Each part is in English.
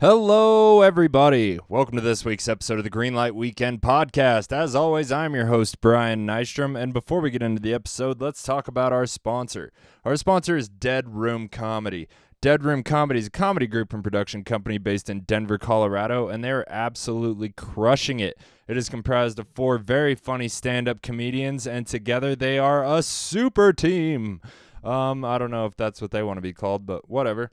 Hello, everybody. Welcome to this week's episode of the Greenlight Weekend Podcast. As always, I'm your host, Brian Nystrom, and before we get into the episode, let's talk about our sponsor. Our sponsor is Dead Room Comedy. Dead Room Comedy is a comedy group and production company based in Denver, Colorado, and they're absolutely crushing it. It is comprised of 4 very funny stand-up comedians, and together they are a super team. I don't know if that's what they want to be called, but whatever.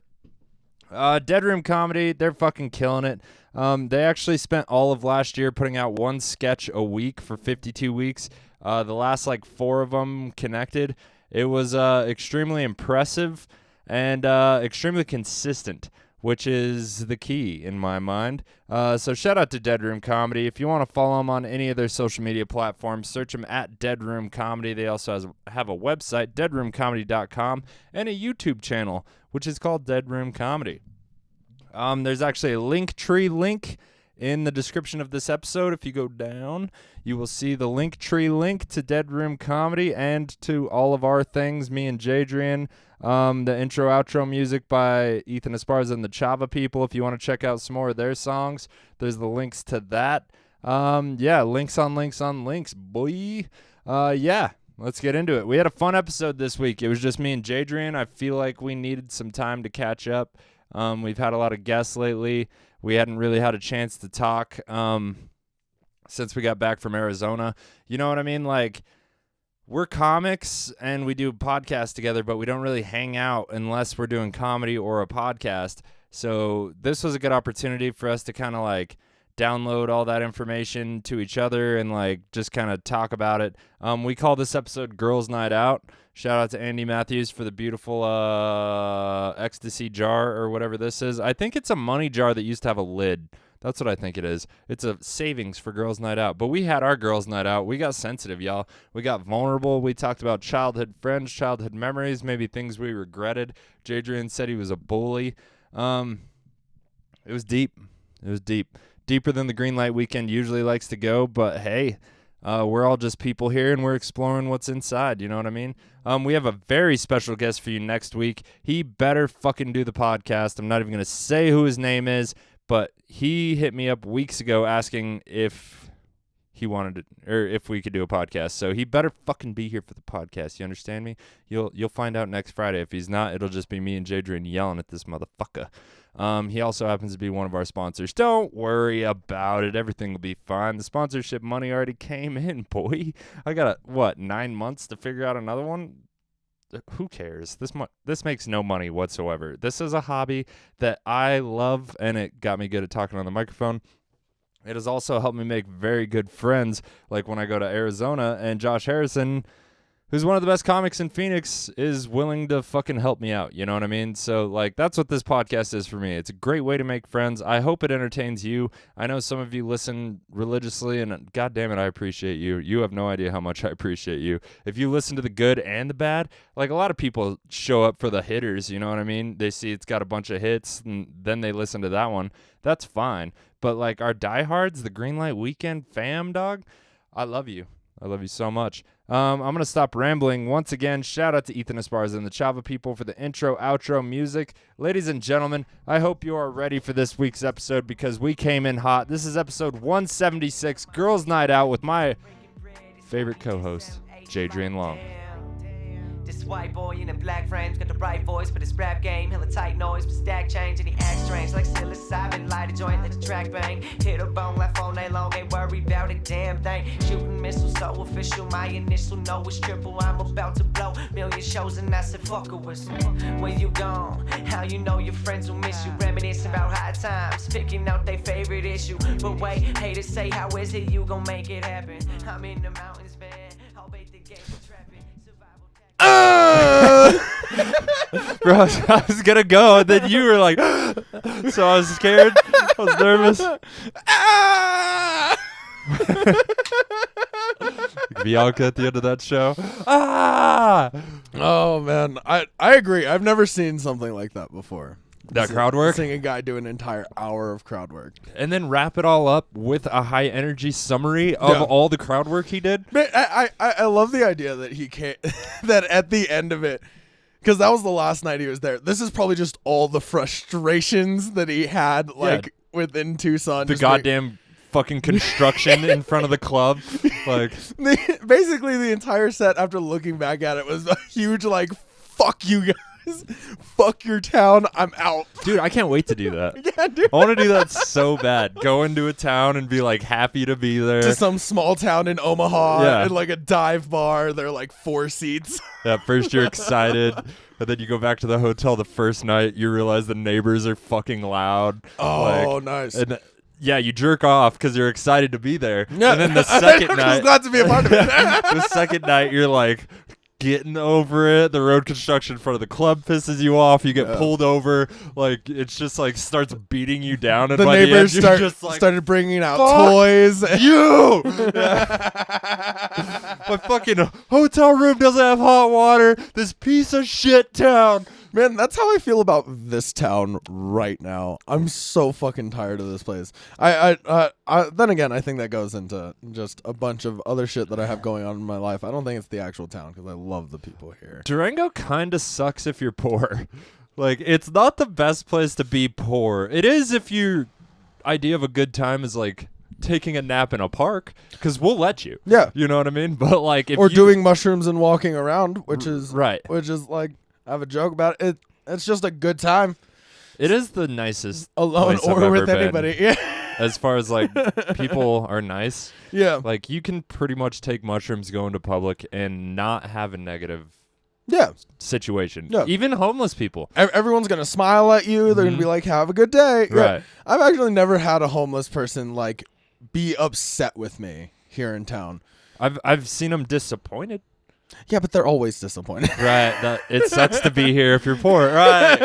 Dead Room Comedy, they're fucking killing it. They actually spent all of last year putting out one sketch a week for 52 weeks. The last 4 of them connected. It was extremely impressive and extremely consistent, which is the key in my mind. So shout out to Dead Room Comedy. If you want to follow them on any of their social media platforms, search them at Dead Room Comedy. They also have a website, deadroomcomedy.com, and a YouTube channel, which is called Dead Room Comedy. There's actually a Linktree link in the description of this episode. If you go down, you will see the Linktree link to Dead Room Comedy and to all of our things, me and Jadrien. The intro, outro music by Ethan Esparza and the Chava People. If you want to check out some more of their songs, there's the links to that. Links on links, boy. Let's get into it. We had a fun episode this week. It was just me and Jadrien. I feel like we needed some time to catch up. We've had a lot of guests lately. We hadn't really had a chance to talk since we got back from Arizona. You know what I mean? We're comics and we do podcasts together, but we don't really hang out unless we're doing comedy or a podcast. So this was a good opportunity for us to kind of download all that information to each other and just kind of talk about it. We call this episode Girls Night Out. Shout out to Andy Matthews for the beautiful ecstasy jar or whatever this is. I think it's a money jar that used to have a lid. That's what I think it is. It's a savings for Girls Night Out. But we had our Girls Night Out. We got sensitive, y'all. We got vulnerable. We talked about childhood friends, childhood memories, maybe things we regretted. Jadrien said he was a bully. It was deep. It was deep. Deeper than the Greenlight Weekend usually likes to go, but hey, we're all just people here and we're exploring what's inside, you know what I mean? We have a very special guest for you next week. He better fucking do the podcast. I'm not even going to say who his name is, but he hit me up weeks ago asking if he wanted to, or if we could do a podcast. So he better fucking be here for the podcast. You understand me? You'll find out next Friday. If he's not, it'll just be me and Jadrien yelling at this motherfucker. He also happens to be one of our sponsors. Don't worry about it. Everything will be fine. The sponsorship money already came in, boy. I got 9 months to figure out another one? Who cares? This makes no money whatsoever. This is a hobby that I love, and it got me good at talking on the microphone. It has also helped me make very good friends, like when I go to Arizona, and Josh Harrison, who's one of the best comics in Phoenix, is willing to fucking help me out. You know what I mean? So, that's what this podcast is for me. It's a great way to make friends. I hope it entertains you. I know some of you listen religiously, and God damn it, I appreciate you. You have no idea how much I appreciate you. If you listen to the good and the bad, a lot of people show up for the hitters, you know what I mean? They see it's got a bunch of hits, and then they listen to that one. That's fine. But, our diehards, the Greenlight Weekend fam, dog, I love you. I love you so much. I'm going to stop rambling. Once again, shout out to Ethan Esparza and the Chava People for the intro, outro music. Ladies and gentlemen, I hope you are ready for this week's episode because we came in hot. This is episode 176, Girls Night Out, with my favorite co-host, Jadrien Long. This white boy in a black frames got the right voice for this rap game. Hella tight noise, but stack change and he acts strange like psilocybin. Light a joint, let the track bang. Hit a bone, left all night long, ain't worried about a damn thing. Shooting missiles so official, my initial no is triple. I'm about to blow million shows and I said fuck a whistle. When you gone, how you know your friends will miss you? Reminiscing about high times, picking out their favorite issue. But wait, haters say how is it you gon' make it happen? I'm in the mountains, man. I'll bait the game for trapping. Bro, I was gonna go, and then you were like, so I was scared. I was nervous. Bianca at the end of that show. Oh man, I agree. I've never seen something like that before. That crowd work? Seeing a guy do an entire hour of crowd work. And then wrap it all up with a high energy summary of all the crowd work he did. Man, I love the idea that he can't, that at the end of it, Because that was the last night he was there. This is probably just all the frustrations that he had, like, within Tucson. The goddamn fucking construction in front of the club. Like, basically the entire set, after looking back at it, was a huge, like, fuck you guys. Fuck your town. I'm out. Dude, I can't wait to do that. Yeah, dude. I want to do that so bad. Go into a town and be, like, happy to be there. To some small town in Omaha. Yeah. And, like, a dive bar. There are, like, 4 seats. Yeah, first you're excited, and then you go back to the hotel the first night, you realize the neighbors are fucking loud. Oh, nice. And yeah, you jerk off because you're excited to be there. Yeah. And then the second I'm night, just glad to be a part of it. the second night, you're like getting over it. The road construction in front of the club pisses you off. You get pulled over. Like, it's just like starts beating you down. And The by neighbors the end, you're just like, started bringing out "Fuck toys. you! My fucking hotel room doesn't have hot water. This piece of shit town. Man, that's how I feel about this town right now. I'm so fucking tired of this place. Then again, I think that goes into just a bunch of other shit that I have going on in my life. I don't think it's the actual town because I love the people here. Durango kind of sucks if you're poor. Like, it's not the best place to be poor. It is if your idea of a good time is like taking a nap in a park, because we'll let you. Yeah. You know what I mean? But like, if Or you, doing mushrooms and walking around, which is right. Which is like, I have a joke about it. It's just a good time. It is the nicest Alone place I've or ever with been. anybody. Yeah. As far as like people are nice. Yeah. Like, you can pretty much take mushrooms, go into public, and not have a negative Yeah. situation. Yeah. Even homeless people. Everyone's going to smile at you. They're going to be like, have a good day. Yeah. Right. I've actually never had a homeless person like be upset with me here in town. I've seen them disappointed. Yeah, but they're always disappointed. Right. It sucks to be here if you're poor. Right.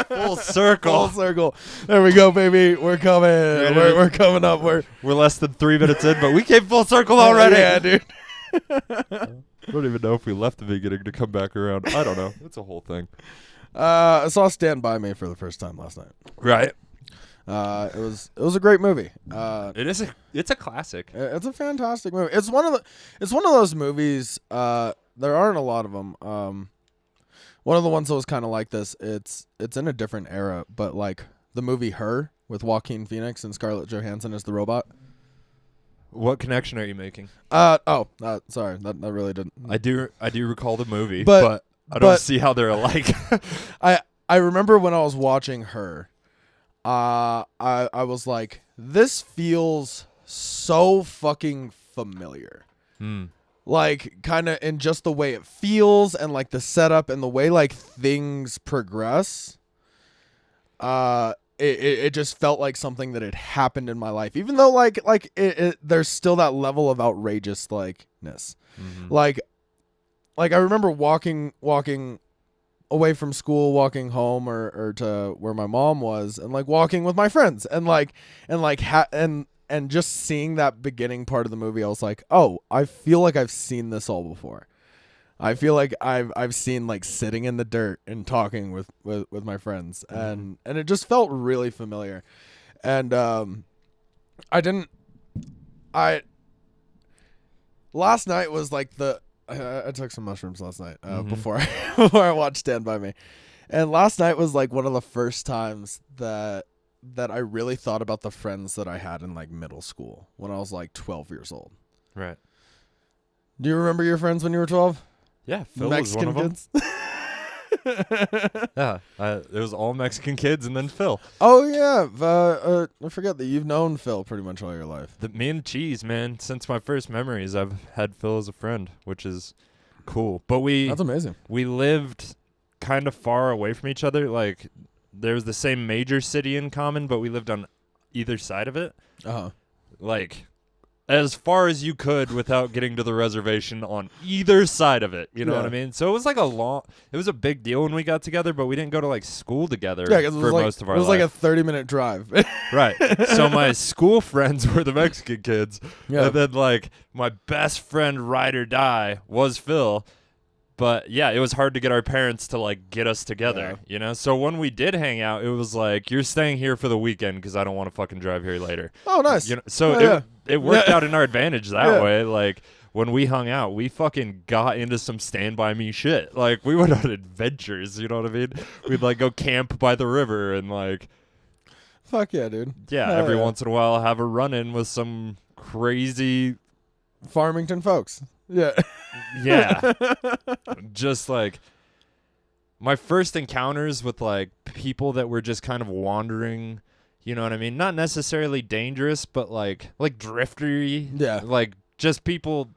Full circle. Full circle. There we go, baby. We're coming. We're coming up. We're less than 3 minutes in, but we came full circle already. Yeah, dude. I don't even know if we left the beginning to come back around. I don't know. It's a whole thing. I saw Stand By Me for the first time last night. Right. It was a great movie. It's a classic. It's a fantastic movie. It's one of those movies. There aren't a lot of them. One of the ones that was kind of like this. It's in a different era, but like the movie Her with Joaquin Phoenix and Scarlett Johansson as the robot. What connection are you making? Sorry, that really didn't. I do recall the movie, But I don't see how they're alike. I remember when I was watching Her. I was like, this feels so fucking familiar. Like, kind of in just the way it feels and like the setup and the way like things progress. It just felt like something that had happened in my life, even though like there's still that level of outrageous likeness. Like I remember walking away from school, walking home or to where my mom was, and like walking with my friends, and just seeing that beginning part of the movie, I was like, oh, I feel like I've seen this all before. I feel like I've seen like sitting in the dirt and talking with my friends, and it just felt really familiar, and last night was like I took some mushrooms last night before I watched Stand By Me, and last night was like one of the first times that I really thought about the friends that I had in like middle school when I was like 12 years old. Right. Do you remember your friends when you were 12? Yeah, Phil Mexican was one of them. Yeah, it was all Mexican kids and then Phil. Oh yeah, I forget that you've known Phil pretty much all your life. Me and Cheese, man. Since my first memories, I've had Phil as a friend, which is cool. But That's amazing. We lived kind of far away from each other. Like, there was the same major city in common, but we lived on either side of it. Like, as far as you could without getting to the reservation on either side of it. You know what I mean? So it was like it was a big deal when we got together, but we didn't go to like school together for most of our life. It was like a 30-minute drive. Right. So my school friends were the Mexican kids. Yeah. And then like my best friend ride or die was Phil. But yeah, it was hard to get our parents to like get us together, you know? So when we did hang out, it was like, you're staying here for the weekend because I don't want to fucking drive here later. Oh, nice. You know, so it worked out in our advantage that way. Like, when we hung out, we fucking got into some Stand By Me shit. Like, we went on adventures, you know what I mean? We'd, like, go camp by the river and, like... Fuck yeah, dude. Yeah, Hell every yeah. once in a while have a run-in with some crazy... Farmington folks. Yeah. Yeah. Just, like... My first encounters with, like, people that were just kind of wandering... You know what I mean? Not necessarily dangerous, but, like driftery. Yeah. Like, just people...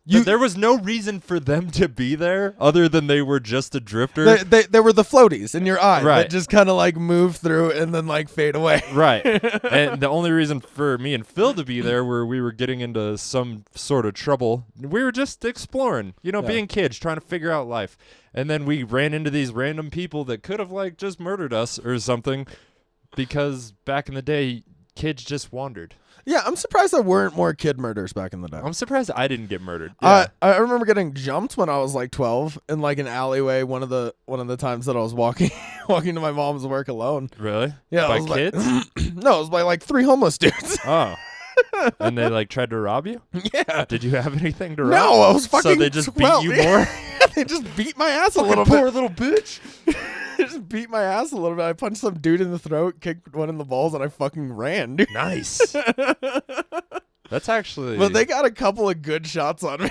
there was no reason for them to be there other than they were just a drifter. They were the floaties in your eye Right. that just kind of like move through and then like fade away. Right. And the only reason for me and Phil to be there were we were getting into some sort of trouble. We were just exploring, you know, Yeah. being kids, trying to figure out life. And then we ran into these random people that could have like just murdered us or something because back in the day, kids just wandered. Yeah, I'm surprised there weren't more kid murders back in the day. I'm surprised I didn't get murdered. Yeah. I remember getting jumped when I was like 12 in like an alleyway. One of the times that I was walking to my mom's work alone. Really? Yeah, By it was kids? No, it was by like 3 homeless dudes. Oh. And they like tried to rob you? Yeah. Did you have anything to rob? No, I was fucking So they just 12. beat you more? They just beat my ass a Fucking little poor bit. little bitch. They just beat my ass a little bit. I punched some dude in the throat, kicked one in the balls, and I fucking ran, dude. Nice. That's actually... But they got a couple of good shots on me.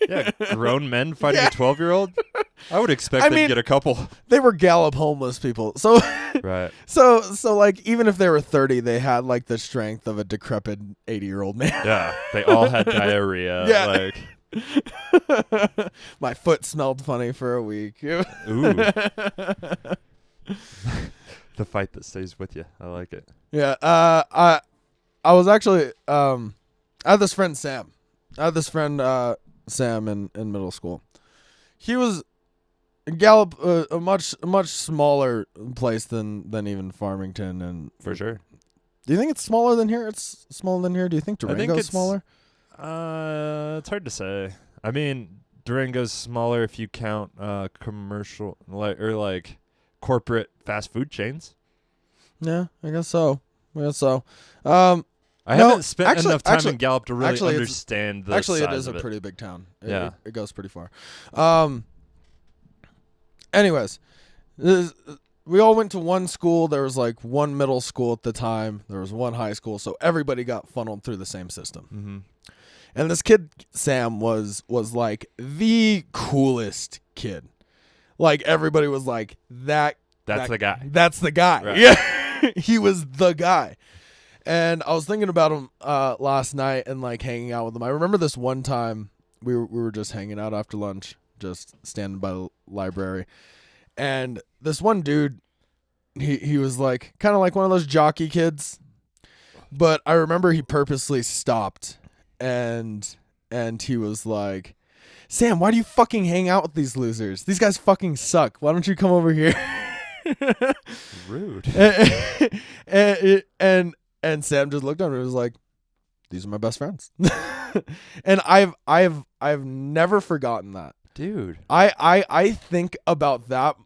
Yeah, grown men fighting Yeah. a 12-year-old? I would expect I they'd mean- get a couple. They were Gallup homeless people. So Right. so like even if they were 30, they had like the strength of a decrepit 80-year-old man. Yeah, they all had diarrhea. Yeah. Like, My foot smelled funny for a week. ooh. The fight that stays with you. I like it. Yeah. I was actually I had this friend Sam. Sam in middle school. He was in Gallup, a much smaller place than even Farmington. And For sure. do you think it's smaller than here? It's smaller than here. Do you think I think Durango's it's- smaller? It's hard to say. I mean, Durango's smaller if you count commercial like corporate fast food chains. Yeah, I guess so. I No, haven't spent actually- enough time actually- in Gallup to really actually, it's- understand the Actually, it size is a of it. pretty big town. Yeah. It goes pretty far. Anyways, we all went to one school. There was like one middle school at the time. There was one high school, so everybody got funneled through the same system. Mm-hmm. And this kid Sam was like the coolest kid. Like everybody was like That's the guy. That's the guy. Right. Yeah, he was the guy. And I was thinking about him last night and like hanging out with him. I remember this one time we were just hanging out after lunch, just standing by the library, and this one dude, he was like kind of like one of those jockey kids, but I remember he purposely stopped and he was like, "Sam, why do you fucking hang out with these losers? These guys fucking suck. Why don't you come over here?" Rude. And Sam just looked at me and was like, "These are my best friends." And I've never forgotten that. Dude. I think about that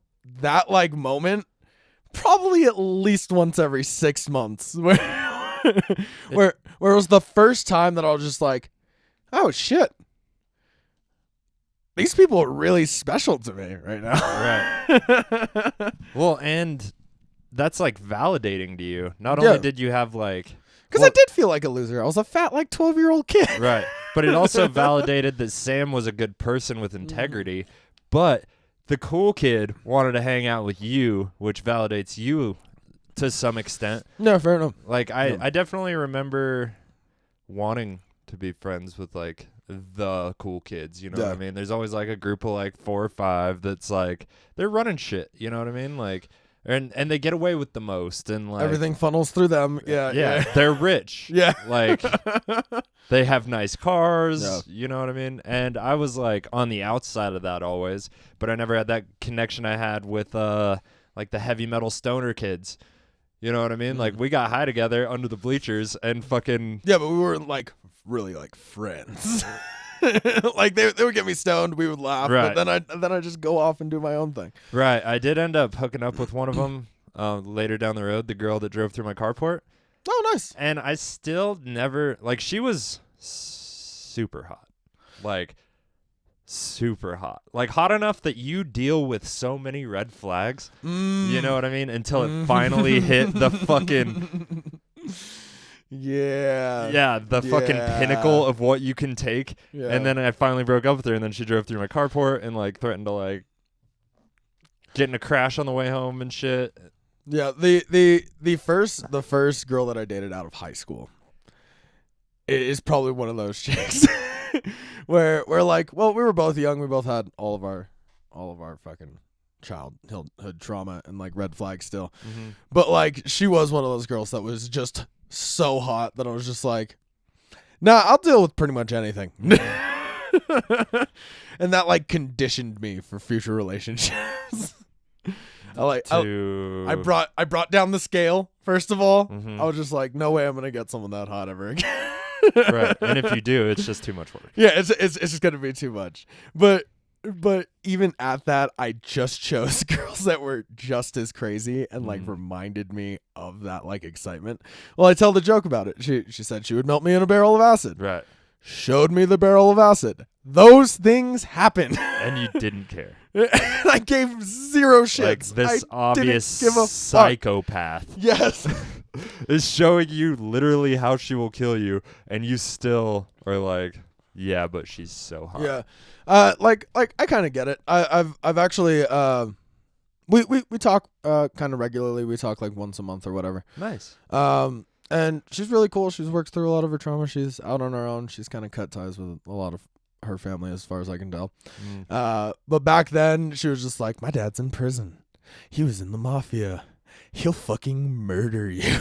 like moment probably at least once every 6 months where it was the first time that I was just like, "Oh shit. These people are really special to me right now." Right. Well, and that's like validating to you. Not only Yeah. did you have like... Because I did feel like a loser. I was a fat, like 12-year-old kid. Right. But it also validated that Sam was a good person with integrity. But the cool kid wanted to hang out with you, which validates you to some extent. No, fair enough. Like, I definitely remember wanting to be friends with, like, the cool kids, you know what I mean? There's always, like, a group of, like, 4 or 5 that's, like, they're running shit, you know what I mean? Like... And they get away with the most, and like Everything funnels through them. Yeah. they're rich. Yeah. Like they have nice cars. Yeah. You know what I mean? And I was like on the outside of that always, but I never had that connection I had with like the heavy metal stoner kids. You know what I mean? Like we got high together under the bleachers and fucking Yeah, but we weren't like really like friends. Like they would get me stoned, we would laugh, Right. but then I just go off and do my own thing. right. I did end up hooking up with one of them later down the road, the girl that drove through my carport. Oh, nice. And I still never, like, she was super hot. Like, super hot. Like, hot enough that you deal with so many red flags. You know what I mean? Until it finally hit the fucking... Yeah. Fucking pinnacle of what you can take. Yeah. And then I finally broke up with her, and then she drove through my carport and, like, threatened to, like, get in a crash on the way home and shit. Yeah, the first girl that I dated out of high school is probably one of those chicks where we're like, well, we were both young, we both had all of our fucking childhood trauma and like red flags still. Mm-hmm. But like she was one of those girls that was just so hot that I was just like, nah, I'll deal with pretty much anything. And that like conditioned me for future relationships. I brought down the scale, first of all. Mm-hmm. I was just like, no way I'm gonna get someone that hot ever again. Right. And if you do, it's just too much work. Yeah, it's just gonna be too much. But even at that, I just chose girls that were just as crazy and like reminded me of that like excitement. Well, I tell the joke about it. She said she would melt me in a barrel of acid. Right. Showed me the barrel of acid. Those things happen. And you didn't care. I gave zero shits. Like this obvious psychopath. Yes. Is showing you literally how she will kill you, and you still are like, yeah, but she's so hot. Yeah. Like I kind of get it. I've actually we talk kind of regularly. We talk like once a month or whatever. Nice. And she's really cool. She's worked through a lot of her trauma. She's out on her own. She's kind of cut ties with a lot of her family as far as I can tell. But back then she was just like, my dad's in prison. He was in the mafia. He'll fucking murder you.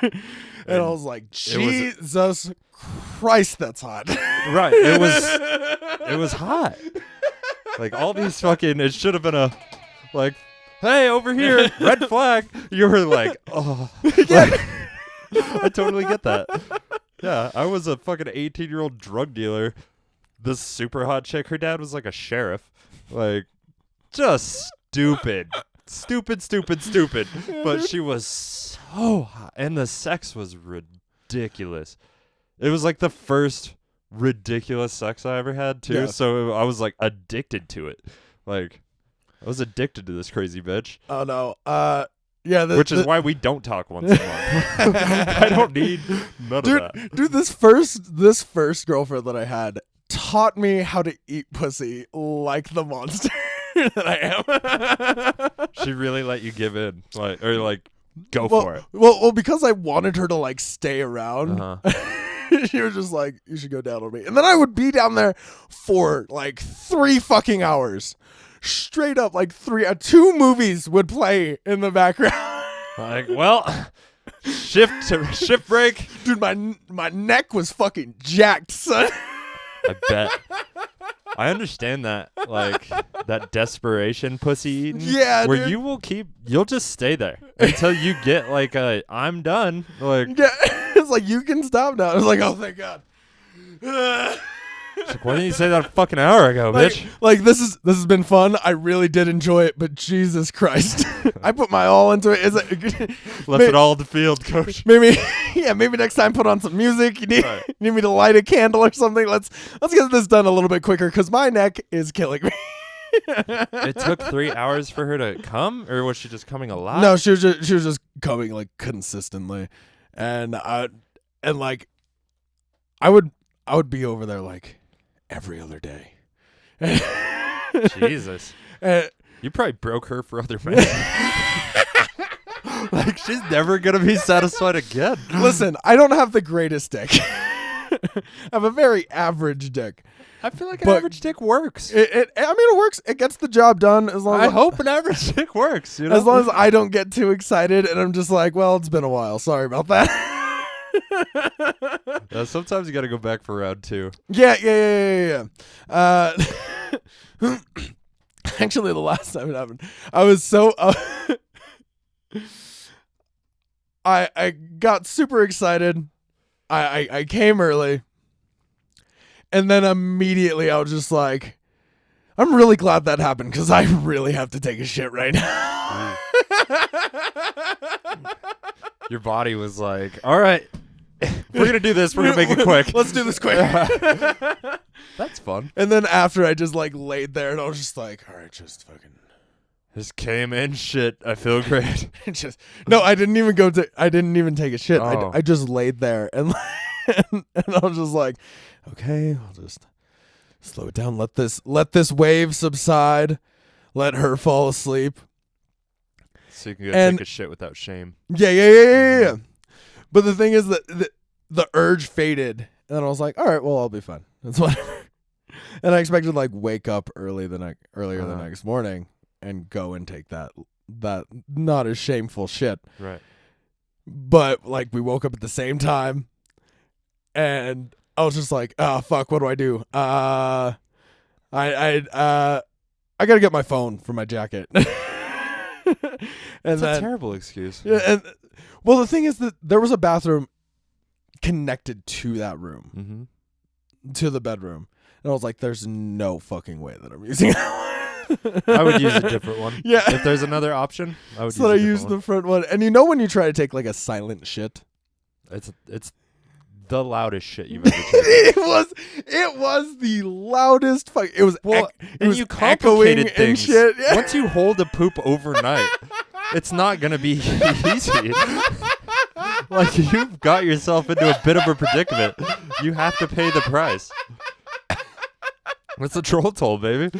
And I was like, Jesus Christ, that's hot. Right. It was hot. Like all these fucking, it should have been a like, hey, over here, red flag. You were like, oh. Yeah. I totally get that. Yeah, I was a fucking 18-year-old drug dealer. This super hot chick, her dad was like a sheriff. Like, just stupid. Stupid. But she was so hot. And the sex was ridiculous. It was like the first ridiculous sex I ever had, too. Yeah. So I was like addicted to it. Like, I was addicted to this crazy bitch. Oh, no. Yeah, which is why we don't talk once a month. I don't need none of that. Dude, this first girlfriend that I had taught me how to eat pussy like the monster that I am. She really let you give in, go for it. Well, because I wanted her to like stay around. She was just like, you should go down on me, and then I would be down there for like 3 fucking hours. Straight up, like 2 movies would play in the background. Like, well, shift break. Dude, my neck was fucking jacked, son. I bet. I understand that, like, that desperation pussy eating. Yeah, where dude. You'll just stay there until you get, like, I'm done. Like, yeah, it's like, you can stop now. It's like, oh, thank God. It's like, why didn't you say that a fucking hour ago, bitch? Like this has been fun. I really did enjoy it, but Jesus Christ, I put my all into it. Left it all at the field, coach. Maybe next time put on some music. You need me to light a candle or something. Let's get this done a little bit quicker because my neck is killing me. It took 3 hours for her to come, or was she just coming a lot? No, she was just coming like consistently, and I would be over there like every other day. Jesus. You probably broke her for other men. Like, she's never going to be satisfied again. Listen, I don't have the greatest dick. I have a very average dick. I feel like an average dick works. It works. It gets the job done as long as... I hope an average dick works. You know? As long as I don't get too excited and I'm just like, well, it's been a while. Sorry about that. Sometimes you got to go back for round 2. Yeah. Actually, the last time it happened, I was so... I got super excited. I came early. And then immediately I was just like, I'm really glad that happened because I really have to take a shit right now. Your body was like, all right, we're gonna do this. We're gonna make it quick. Let's do this quick. That's fun. And then after I just like laid there and I was just like, all right, just fucking. Just came in. Shit, I feel great. No, I didn't even I didn't even take a shit. Oh. I just laid there and and I was just like, okay, I'll just slow it down. Let this wave subside. Let her fall asleep. So you can go take a shit without shame. Yeah. But the thing is that the urge faded, and then I was like, all right, well, I'll be fine. That's whatever. And I expected to like wake up earlier the next morning and go and take that not as shameful shit. Right. But like we woke up at the same time, and I was just like, oh fuck, what do I do? I gotta get my phone from my jacket. That's a terrible excuse. Yeah, and well, the thing is that there was a bathroom connected to that room, to the bedroom, and I was like, "There's no fucking way that I'm using it." I would use a different one. Yeah, if there's another option, I would. So I used the front one, and you know when you try to take like a silent shit, it's the loudest shit you've ever taken. it was the loudest fuck. It was and was you complicated echoing things. And shit. Yeah. Once you hold a poop overnight, it's not gonna be easy. Like you've got yourself into a bit of a predicament. You have to pay the price. What's the troll toll, baby?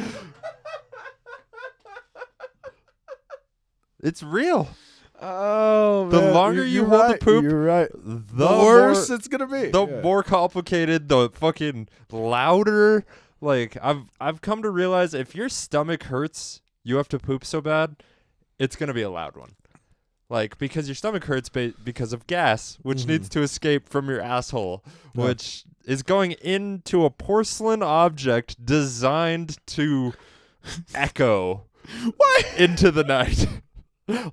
It's real. Oh, the man. longer you hold the poop, you're right. The worse it's gonna be. The more complicated, the fucking louder. Like I've come to realize if your stomach hurts, you have to poop so bad, it's gonna be a loud one. Like because your stomach hurts because of gas, which needs to escape from your asshole, which is going into a porcelain object designed to echo into the night.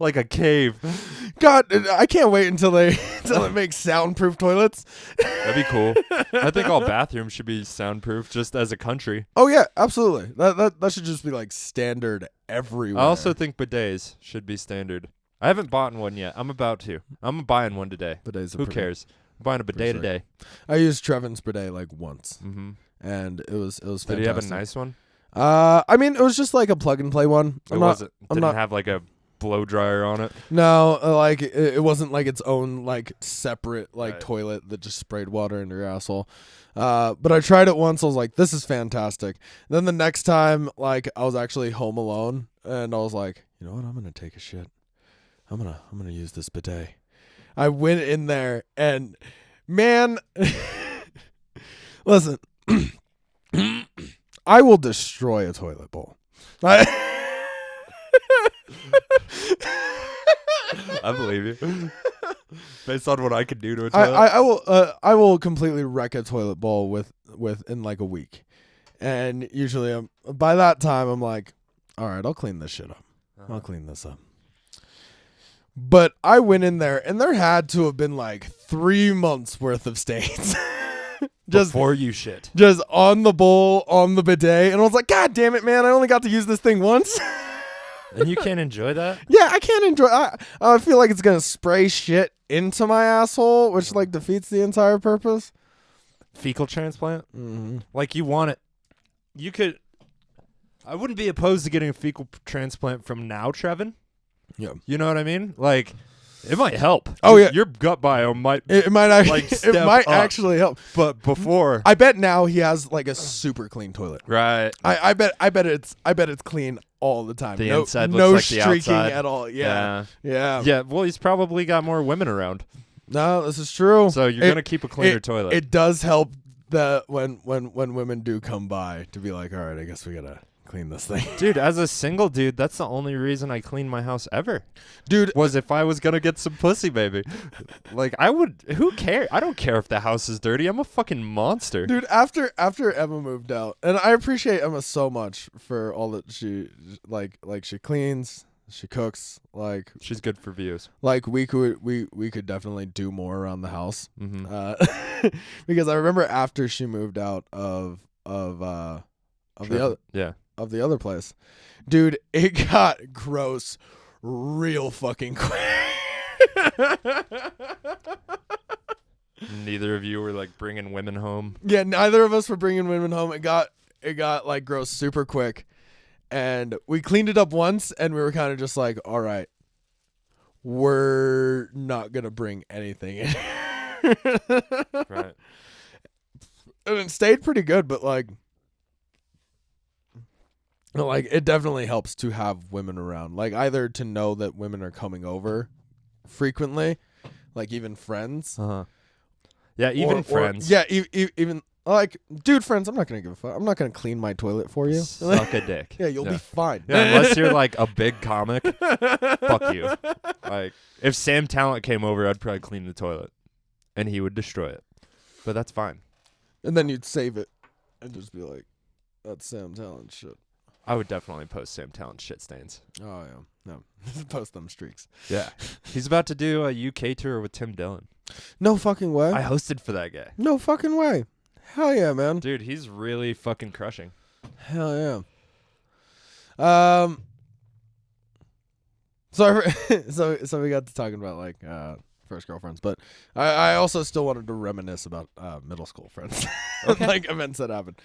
Like a cave. God, I can't wait until they make soundproof toilets. That'd be cool. I think all bathrooms should be soundproof, just as a country. Oh yeah, absolutely. That should just be like standard everywhere. I also think bidets should be standard. I haven't bought one yet. I'm about to. I'm buying one today. Who cares? I'm buying a bidet today. I used Trevin's bidet like once, and it was fantastic. Did he have a nice one? I mean, it was just like a plug and play one. Didn't have like a blow dryer on it. No, like it wasn't like its own like separate like toilet that just sprayed water into your asshole. But I tried it once. I was like, this is fantastic. Then the next time, like I was actually home alone, and I was like, you know what? I'm gonna take a shit. I'm gonna use this bidet. I went in there, and man, listen, I will destroy a toilet bowl. I believe you. Based on what I can do to a toilet. I will completely wreck a toilet bowl with in like a week. And usually by that time I'm like, all right, I'll clean this shit up. I'll clean this up. But I went in there and there had to have been like 3 months worth of stains. Just before you shit. Just on the bowl, on the bidet, and I was like, God damn it, man, I only got to use this thing once. And you can't enjoy that? Yeah, I can't enjoy I feel like it's gonna spray shit into my asshole, which like defeats the entire purpose. Fecal transplant? Like you want it. You could. I wouldn't be opposed to getting a fecal transplant from now, Trevin. Yeah. You know what I mean? Like, it might help. Oh yeah, your gut biome might. It might actually. Like, it might actually help. But before, I bet now he has like a super clean toilet. Right. I bet it's clean all the time. The no, inside no looks like the streaking outside. at all. Yeah. Well, he's probably got more women around. No, this is true. So you're gonna keep a cleaner toilet. It does help that when women do come by to be like, all right, I guess we gotta clean this thing. Dude, as a single dude, that's the only reason I clean my house ever. Dude, was if I was gonna get some pussy, baby. Like I would. Who cares? I don't care if the house is dirty. I'm a fucking monster. Dude, after Emma moved out, and I appreciate Emma so much for all that she like she cleans, she cooks, like she's good for views. Like we could definitely do more around the house. Because I remember after she moved out of the other place, dude, it got gross real fucking quick. Neither of you were like bringing women home. Yeah, neither of us were bringing women home. It got like gross super quick, and we cleaned it up once, and we were kind of just like, all right, we're not gonna bring anything in. Right. And it stayed pretty good, but like it definitely helps to have women around, like either to know that women are coming over frequently, like even friends. Yeah, even friends. Even like dude friends. I'm not gonna give a fuck. I'm not gonna clean my toilet for you. Suck a dick. Yeah, you'll be fine. Yeah, unless you're like a big comic. Fuck you. Like if Sam Talent came over, I'd probably clean the toilet, and he would destroy it. But that's fine. And then you'd save it and just be like, "That's Sam Talent shit." I would definitely post Sam Talent shit stains. Oh yeah, no, post them streaks. Yeah, he's about to do a UK tour with Tim Dillon. No fucking way. I hosted for that guy. No fucking way. Hell yeah, man. Dude, he's really fucking crushing. Hell yeah. So we got to talking about like first girlfriends, but I also still wanted to reminisce about middle school friends, Okay. like events that happened.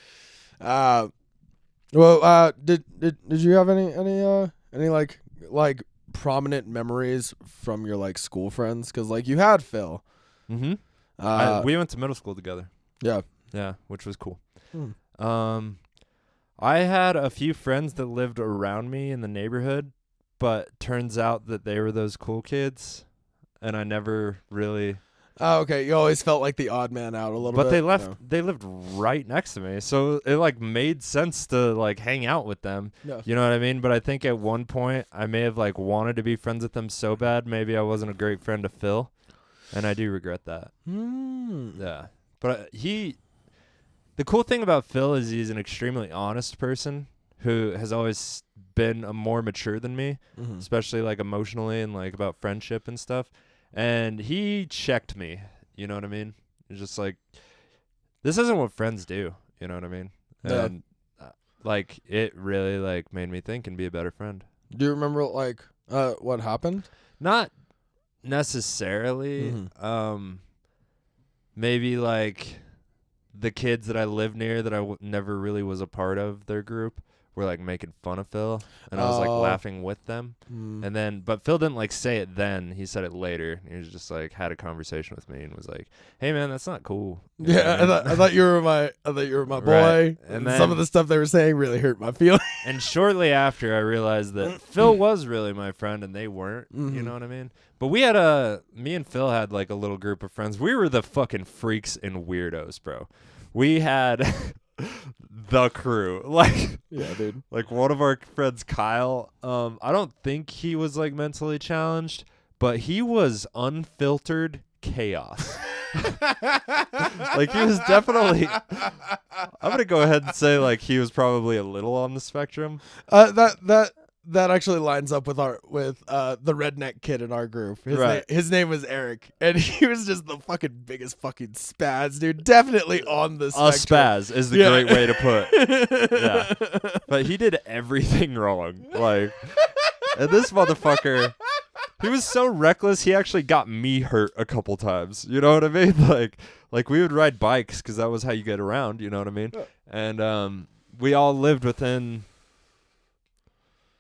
Well, did you have any like prominent memories from your like school friends? Because like you had Phil. Mm-hmm. We went to middle school together. Yeah. Yeah, which was cool. I had a few friends that lived around me in the neighborhood, but turns out that they were those cool kids, and I never really. Oh, okay. You always felt like the odd man out a little bit. But they lived right next to me, so it like made sense to like hang out with them. Yeah. You know what I mean? But I think at one point I may have like wanted to be friends with them so bad, maybe I wasn't a great friend to Phil, and I do regret that. Yeah. But the cool thing about Phil is he's an extremely honest person who has always been more mature than me, especially like emotionally and like about friendship and stuff. And he checked me, you know what I mean? It's just like, this isn't what friends do, you know what I mean? Yeah. And like it really like made me think and be a better friend. Do you remember like what happened? Not necessarily. Maybe like the kids that I lived near that I never really was a part of their group were like making fun of Phil, and I was like laughing with them. And then, but Phil didn't like say it then. He said it later. He was just like had a conversation with me and was like, "Hey man, that's not cool." You know what I mean? I thought you were my boy. Right. And And some then- of the stuff they were saying really hurt my feelings. And shortly after, I realized that Phil was really my friend and they weren't. You know what I mean? But we had me and Phil had like a little group of friends. We were the fucking freaks and weirdos, bro. We had the crew. Like, Yeah, dude. like one of our friends, Kyle, I don't think he was like mentally challenged, but he was unfiltered chaos. Like he was definitely, I'm going to go ahead and say like he was probably a little on the spectrum. That actually lines up with the redneck kid in our group. His name was Eric, and he was just the fucking biggest fucking spaz, dude. Definitely on the spectrum. A spaz is the great way to put. Yeah. But he did everything wrong. Like, and this motherfucker, he was so reckless, he actually got me hurt a couple times. You know what I mean? Like we would ride bikes because that was how you get around. You know what I mean? And we all lived within.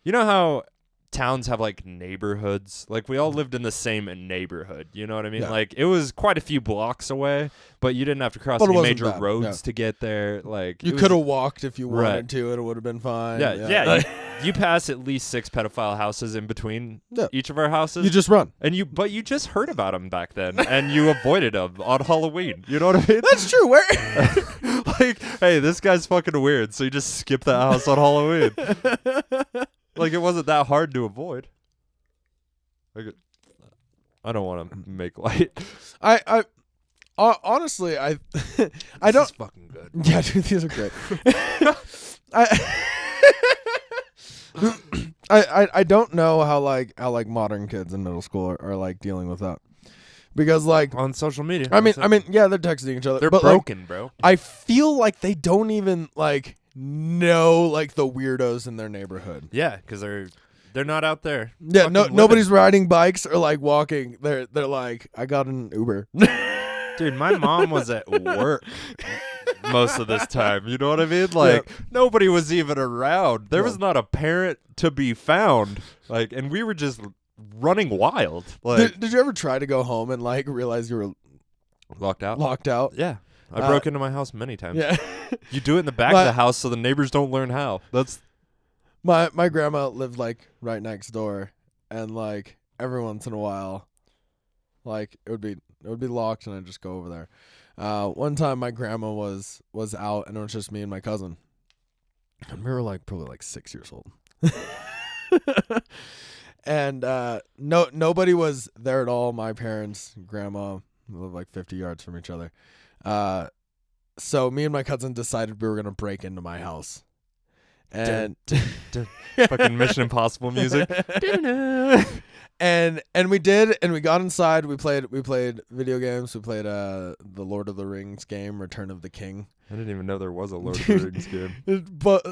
You know how towns have like neighborhoods? Like we all lived in the same neighborhood. You know what I mean? Yeah. Like it was quite a few blocks away, but you didn't have to cross But it any wasn't major bad, roads to get there. Like You could have walked if you wanted Right. to, and it would have been fine. Yeah. You pass at least 6 pedophile houses in betwing each of our houses. You just run. But you just heard about them back then, and you avoided them on Halloween. You know what I mean? That's true. Where? Like, hey, this guy's fucking weird, so you just skip that house on Halloween. Like, it wasn't that hard to avoid. Like, I don't want to make light. I honestly, I This don't. is fucking good. Yeah, dude, these are great. I don't know how modern kids in middle school are like dealing with that, because like On social media. I mean yeah, they're texting each other. they're but like, broken, bro. I feel like they don't even like know like the weirdos in their neighborhood. Yeah, because they're not out there. Yeah, fucking living. nobody's riding bikes or like walking. They're like, I got an Uber. Dude, my mom was at work most of this time. You know what I mean? Like, nobody was even around. There was not a parent to be found. Like, and we were just running wild. Like, did you ever try to go home and like realize you were locked out? Locked out? Yeah. I broke into my house many times. Yeah. You do it in the back of the house so the neighbors don't learn how. That's my grandma lived like right next door, and like every once in a while, like it would be locked, and I'd just go over there. One time my grandma was out, and it was just me and my cousin, and we were like probably like 6 years old, and nobody was there at all. My parents, grandma lived like 50 yards from each other. So me and my cousin decided we were gonna break into my house, and fucking Mission Impossible music. and we did, and we got inside. We played video games. We played the Lord of the Rings game, Return of the King. I didn't even know there was a Lord of the Rings game. But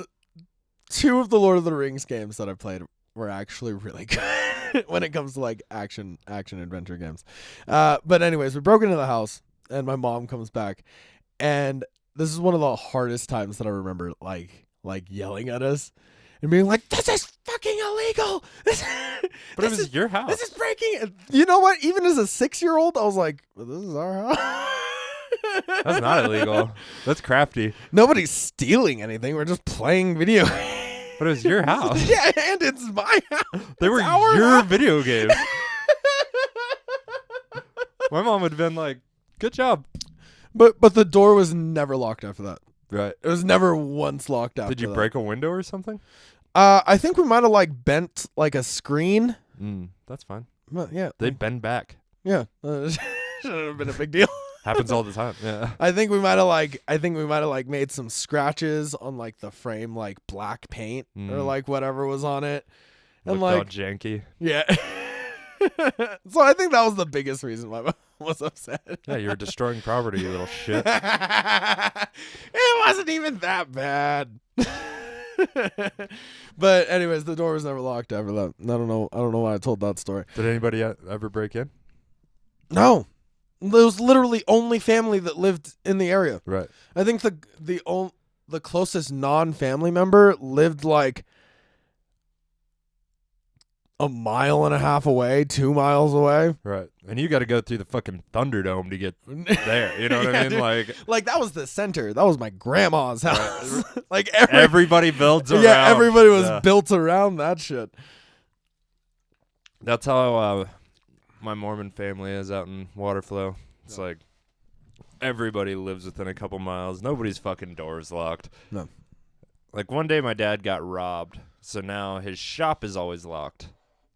2 of the Lord of the Rings games that I played were actually really good when it comes to like action adventure games. But anyways, we broke into the house, and my mom comes back, and this is one of the hardest times that I remember like yelling at us and being like, "This is fucking illegal." But it was your house. This is breaking. And you know what? Even as a 6-year-old, I was like, well, "This is our house." That's not illegal. That's crafty. Nobody's stealing anything. We're just playing video games. But it was your house. Yeah, and it's my house. They were your video games. My mom would have been like, "Good job." But the door was never locked after that. Right. It was never once locked after that. Did you break a window or something? I think we might have like bent like a screen. That's fine. But yeah. They bend back. Yeah. Shouldn't have been a big deal. Happens all the time. Yeah. I think we might have like made some scratches on like the frame, like black paint or like whatever was on it. And Looked all like janky. Yeah. So I think that was the biggest reason why I was upset. Yeah, you were destroying property, you little shit. It wasn't even that bad. But anyways, the door was never locked after that. I don't know why I told that story. Did anybody ever break in? No. There was literally only family that lived in the area. Right. I think the closest non-family member lived like a mile and a half away, 2 miles away. Right. And you got to go through the fucking Thunderdome to get there. You know what I mean? Dude. Like that was the center. That was my grandma's house. Right. Like everybody builds around. Yeah, everybody was built around that shit. That's how my Mormon family is out in Waterflow. It's like everybody lives within a couple miles. Nobody's fucking doors locked. No. Like one day my dad got robbed, so now his shop is always locked.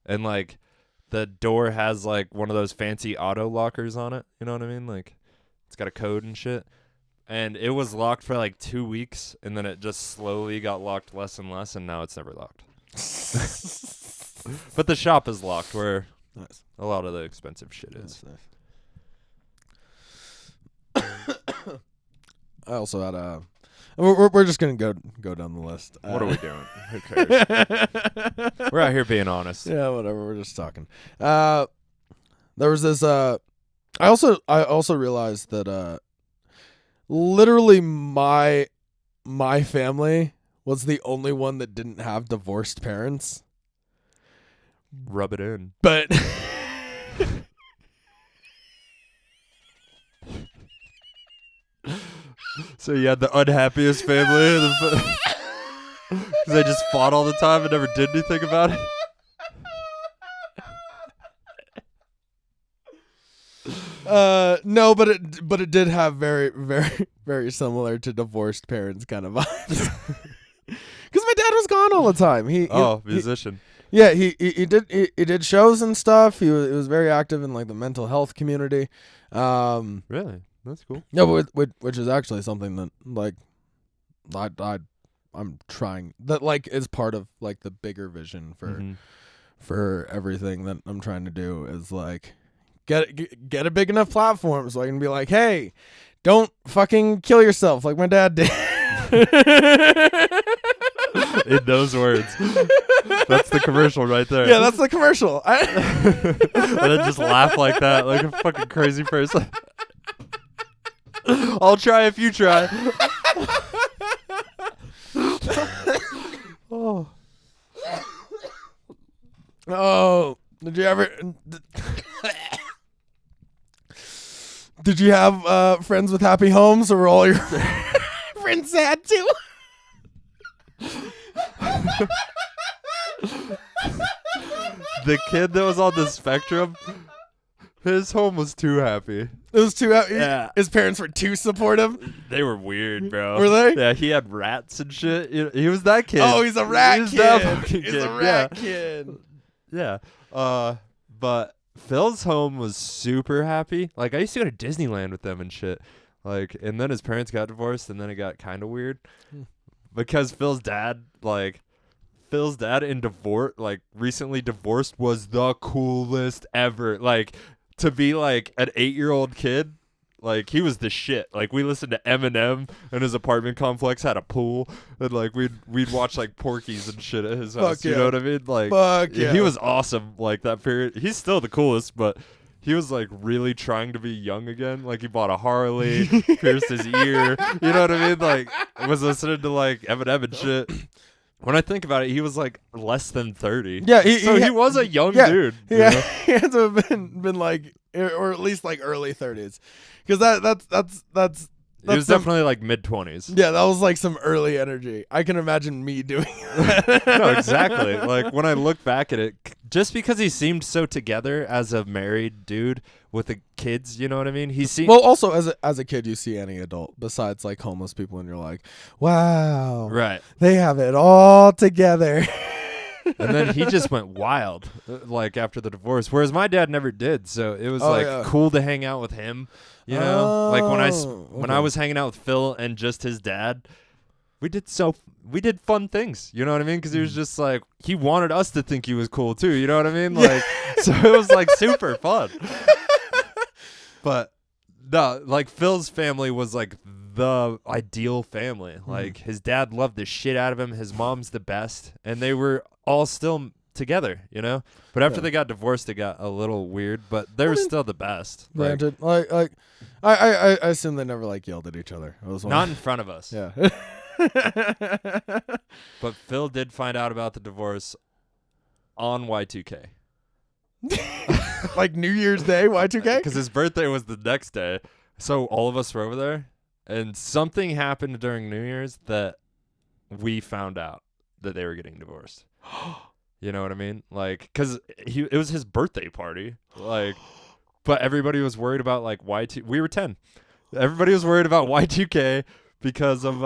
And like the door has like one of those fancy auto lockers on it. You know what I mean? Like it's got a code and shit. And it was locked for like 2 weeks, and then it just slowly got locked less and less, and now it's never locked. But the shop is locked where a lot of the expensive shit is. Nice. I also had a... We're just going to go down the list. What are we doing? Who cares? We're out here being honest. Yeah, whatever. We're just talking. There was this... I also realized that literally my family was the only one that didn't have divorced parents. Rub it in. But... So you had the unhappiest family because they just fought all the time and never did anything about it? No, but it did have very, very, very similar to divorced parents kind of vibes. Because my dad was gone all the time. Musician. He did shows and stuff. He was very active in like the mental health community. Really? That's cool. No, which is actually something that like I'm trying that like is part of like the bigger vision for everything that I'm trying to do is like get a big enough platform so I can be like, hey, don't fucking kill yourself like my dad did. In those words. That's the commercial right there. Yeah, that's the commercial. And then just laugh like that, like a fucking crazy person. I'll try if you try. Oh. Oh, did you ever? Did you have friends with happy homes, or were all your friends sad too? The kid that was on the spectrum, his home was too happy. It was too happy. Yeah. His parents were too supportive. They were weird, bro. Were they? Yeah, he had rats and shit. He was that kid. Oh, he's a rat He's kid. that fucking He's kid. a rat kid. Yeah. But Phil's home was super happy. Like, I used to go to Disneyland with them and shit. Like, and then his parents got divorced, and then it got kind of weird. Because Phil's dad in divorce, like, recently divorced, was the coolest ever. Like, to be, like, an 8-year-old kid, like, he was the shit. Like, we listened to Eminem, and his apartment complex had a pool, and, like, we'd watch, like, Porky's and shit at his house. Fuck You yeah. know what I mean? Like, Fuck yeah. he was awesome, like, that period. He's still the coolest, but he was, like, really trying to be young again. Like, he bought a Harley, pierced his ear. You know what I mean? Like, was listening to, like, Eminem and shit. When I think about it, he was, like, less than 30. Yeah, he was a young yeah, dude. you Yeah, know? he had to have been like, or at least like early 30s, because that's He was some- definitely, like, mid-20s. Yeah, that was like some early energy. I can imagine me doing that. No, exactly. Like, when I look back at it, just because he seemed so together as a married dude with the kids, you know what I mean? He seemed... Well, also as a kid, you see any adult besides like homeless people, and you're like, wow, Right. they have it all together. And then he just went wild, like, after the divorce, whereas my dad never did. So it was, yeah. cool to hang out with him, you know? Like, when I okay. was hanging out with Phil and just his dad, we did fun things, you know what I mean? Because he was just, like, he wanted us to think he was cool, too, you know what I mean? Like, so it was, like, super fun. But, no, like, Phil's family was, like, the ideal family. Like, his dad loved the shit out of him. His mom's the best. And they were all still together, you know? But after they got divorced, it got a little weird. But they were still the best. Like, Granted, like I assume they never like yelled at each other. It was not in front of us. yeah. But Phil did find out about the divorce on Y2K. Like New Year's Day, Y2K? Because his birthday was the next day. So all of us were over there. And something happened during New Year's that we found out that they were getting divorced. You know what I mean? Like, because it was his birthday party. Like, but everybody was worried about, like, Y2. We were 10. Everybody was worried about Y2K because of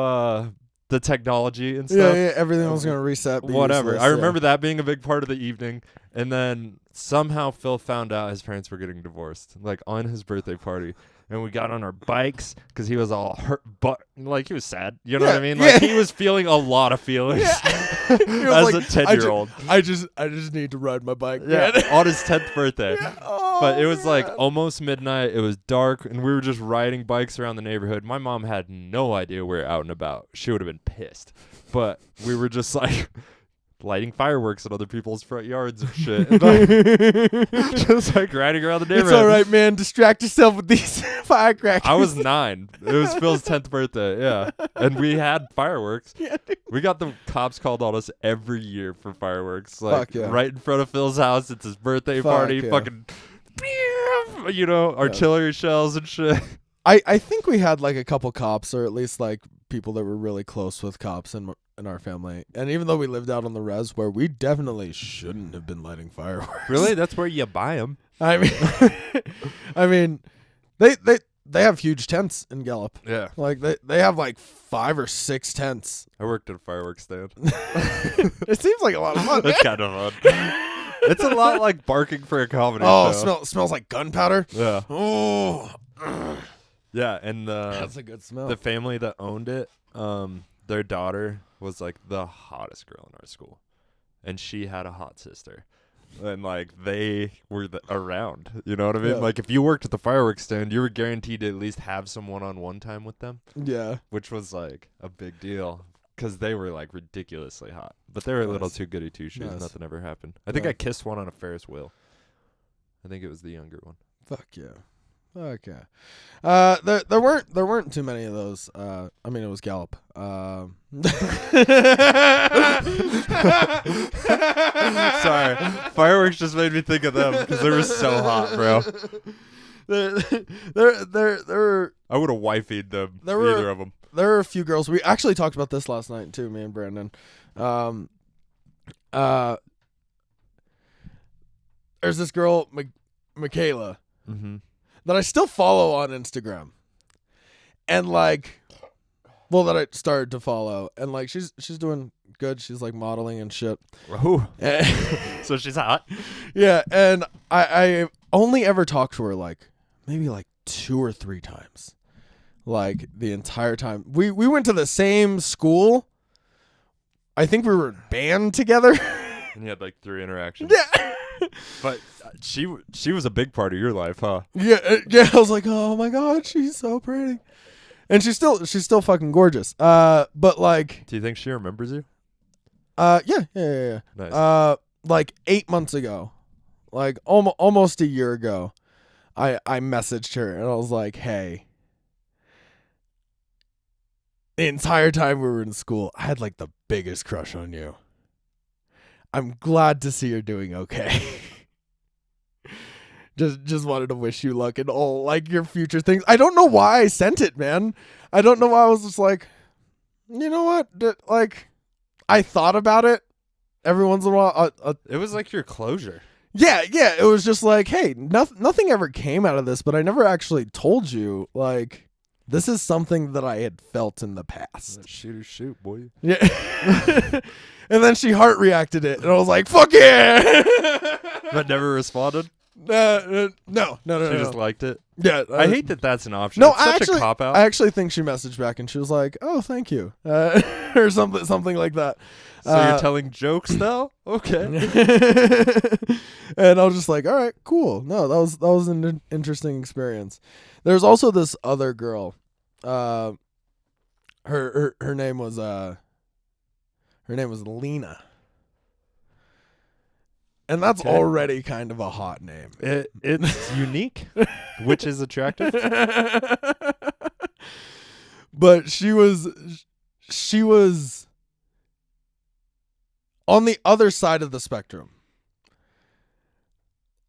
the technology and stuff. Yeah, everything was going to reset. be Whatever. useless, I remember that being a big part of the evening. And then somehow Phil found out his parents were getting divorced, like, on his birthday party. And we got on our bikes because he was all hurt, but, like, he was sad. You know what I mean? Like, he was feeling a lot of feelings He was as like, a 10-year-old. I just need to ride my bike. Yeah, man. on his 10th birthday. Oh, But it was, like, man. almost midnight. It was dark, and we were just riding bikes around the neighborhood. My mom had no idea we were out and about. She would have been pissed. But we were just, like, lighting fireworks in other people's front yards and shit. And, like, just, like, riding around the neighborhood. It's all right, man. Distract yourself with these firecrackers. I was 9. It was Phil's 10th birthday, yeah. And we had fireworks. Yeah, dude. We got the cops called on us every year for fireworks. Like, Fuck yeah. right in front of Phil's house. It's his birthday Fuck party. yeah. Fucking, you know, artillery shells and shit. I think we had like a couple cops, or at least like people that were really close with cops in our family. And even though we lived out on the res, where we definitely shouldn't have been lighting fireworks. Really? That's where you buy them. I mean, they have huge tents in Gallup. Yeah. Like they have like 5 or 6 tents. I worked at a fireworks stand. It seems like a lot of fun. That's kind of fun. It's a lot like barking for a comedy Oh, show. smells like gunpowder. Yeah. Oh, Yeah, and that's a good smell. the family that owned it, their daughter was, like, the hottest girl in our school. And she had a hot sister. And, like, they were around. You know what I mean? Yeah. Like, if you worked at the fireworks stand, you were guaranteed to at least have some one-on-one time with them, Yeah. which was, like, a big deal. Because they were, like, ridiculously hot. But they were a little Nice. too goody two-shoes. Nice. Nothing ever happened. I think Yeah. I kissed one on a Ferris wheel. I think it was the younger one. Fuck yeah. Okay. There weren't too many of those. I mean, it was Gallup. Sorry, fireworks just made me think of them because they were so hot, bro. There I would have wifeyed them. There were- Either of them. were a few girls. We actually talked about this last night too, me and Brandon. There's this girl, Michaela, Mm-hmm. that I still follow on Instagram, and like, well, that I started to follow, and like, she's doing good. She's like modeling and shit. Ooh. So she's hot. Yeah, and I only ever talked to her like maybe like 2 or 3 times, like the entire time. We went to the same school. I think we were band together. And you had like 3 interactions. Yeah. But she was a big part of your life, huh? Yeah. I was like, oh my god, she's so pretty, and she's still fucking gorgeous. But like, Do you think she remembers you? yeah. Nice. Like 8 months ago, like almost a year ago, I messaged her and I was like, hey. The entire time we were in school, I had like the biggest crush on you. I'm glad to see you're doing okay. Just wanted to wish you luck in all like your future things. I don't know why I sent it, man. I don't know why I was just like, you know what? Like, I thought about it every once in a while. It was like your closure. Yeah. It was just like, hey, nothing ever came out of this, but I never actually told you. Like, this is something that I had felt in the past. Shoot, boy. Yeah. And then she heart reacted it, and I was like, fuck yeah. But never responded? No. She just liked it? Yeah. I hate that that's an option. No, it's such a cop-out. I actually think she messaged back, and she was like, oh, thank you. Or something like that. So you're telling jokes now? Okay. And I was just like, all right, cool. No, that was an interesting experience. There's also this other girl. Her name was Lena. And that's Okay. already kind of a hot name. It's unique, which is attractive. But she was on the other side of the spectrum.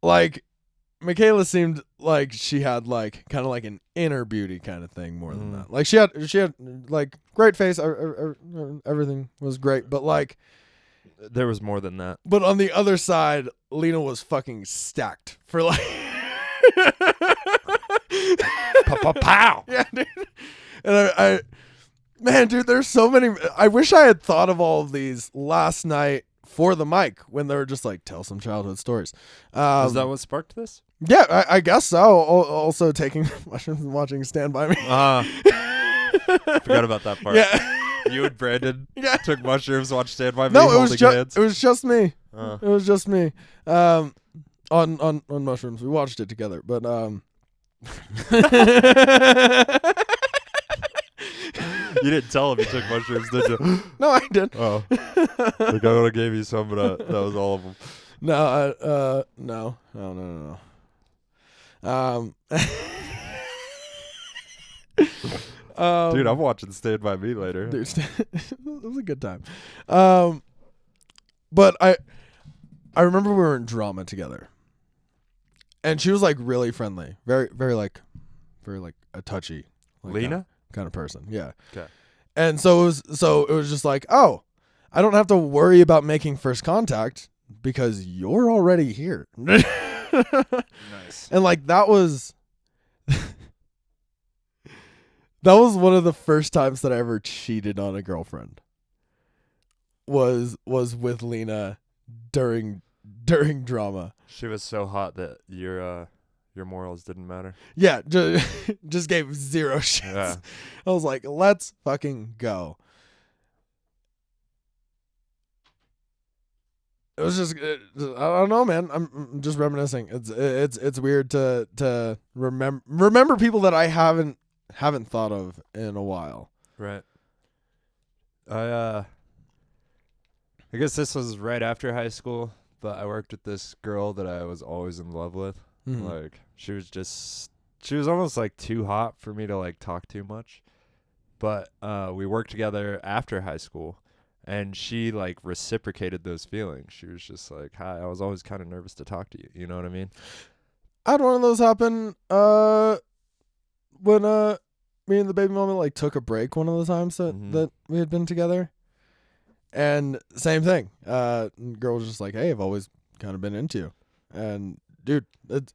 Like, Michaela seemed like she had like kind of like an inner beauty kind of thing more than that. Like she had like great face, everything was great, but like There was more than that. but on the other side, Lena was fucking stacked for like Pow! Yeah, dude. And I man, dude, there's so many. I wish I had thought of all of these last night for the mic when they were just like, tell some childhood stories. Is that what sparked this? Yeah, I guess so. Also taking mushrooms and watching Stand By Me. Forgot about that part. Yeah. You and Brandon Yeah. took mushrooms, watched Stand By Me, No, it holding hands. was just me. Uh. It was just me. On mushrooms. We watched it together, but You didn't tell him you took mushrooms, did you? No, I did. Oh. Like I would have gave you some, but that was all of them. No, no. Dude, I'm watching Stand By Me later. Dude, it was a good time. But I remember we were in drama together, and she was like really friendly, very like a touchy, like, Lena? kind of person. Yeah. Okay. And so it was just like, oh, I don't have to worry about making first contact because you're already here. Nice. And like that was one of the first times that I ever cheated on a girlfriend. Was with Lena during drama. She was so hot that your morals didn't matter. Yeah, just gave zero shits. Yeah. I was like, let's fucking go. It was just, I don't know, man. I'm just reminiscing. It's weird to remember people that I haven't thought of in a while. Right. I guess this was right after high school, but I worked with this girl that I was always in love with. Mhm. Like, she was just she was almost like too hot for me to like talk too much. But we worked together after high school, and she like reciprocated those feelings. She was just like, "Hi, I was always kind of nervous to talk to you." You know what I mean? I had one of those happen when me and the baby mama like took a break one of the times that we had been together. And same thing. Girl was just like, "Hey, I've always kind of been into you." And dude, it's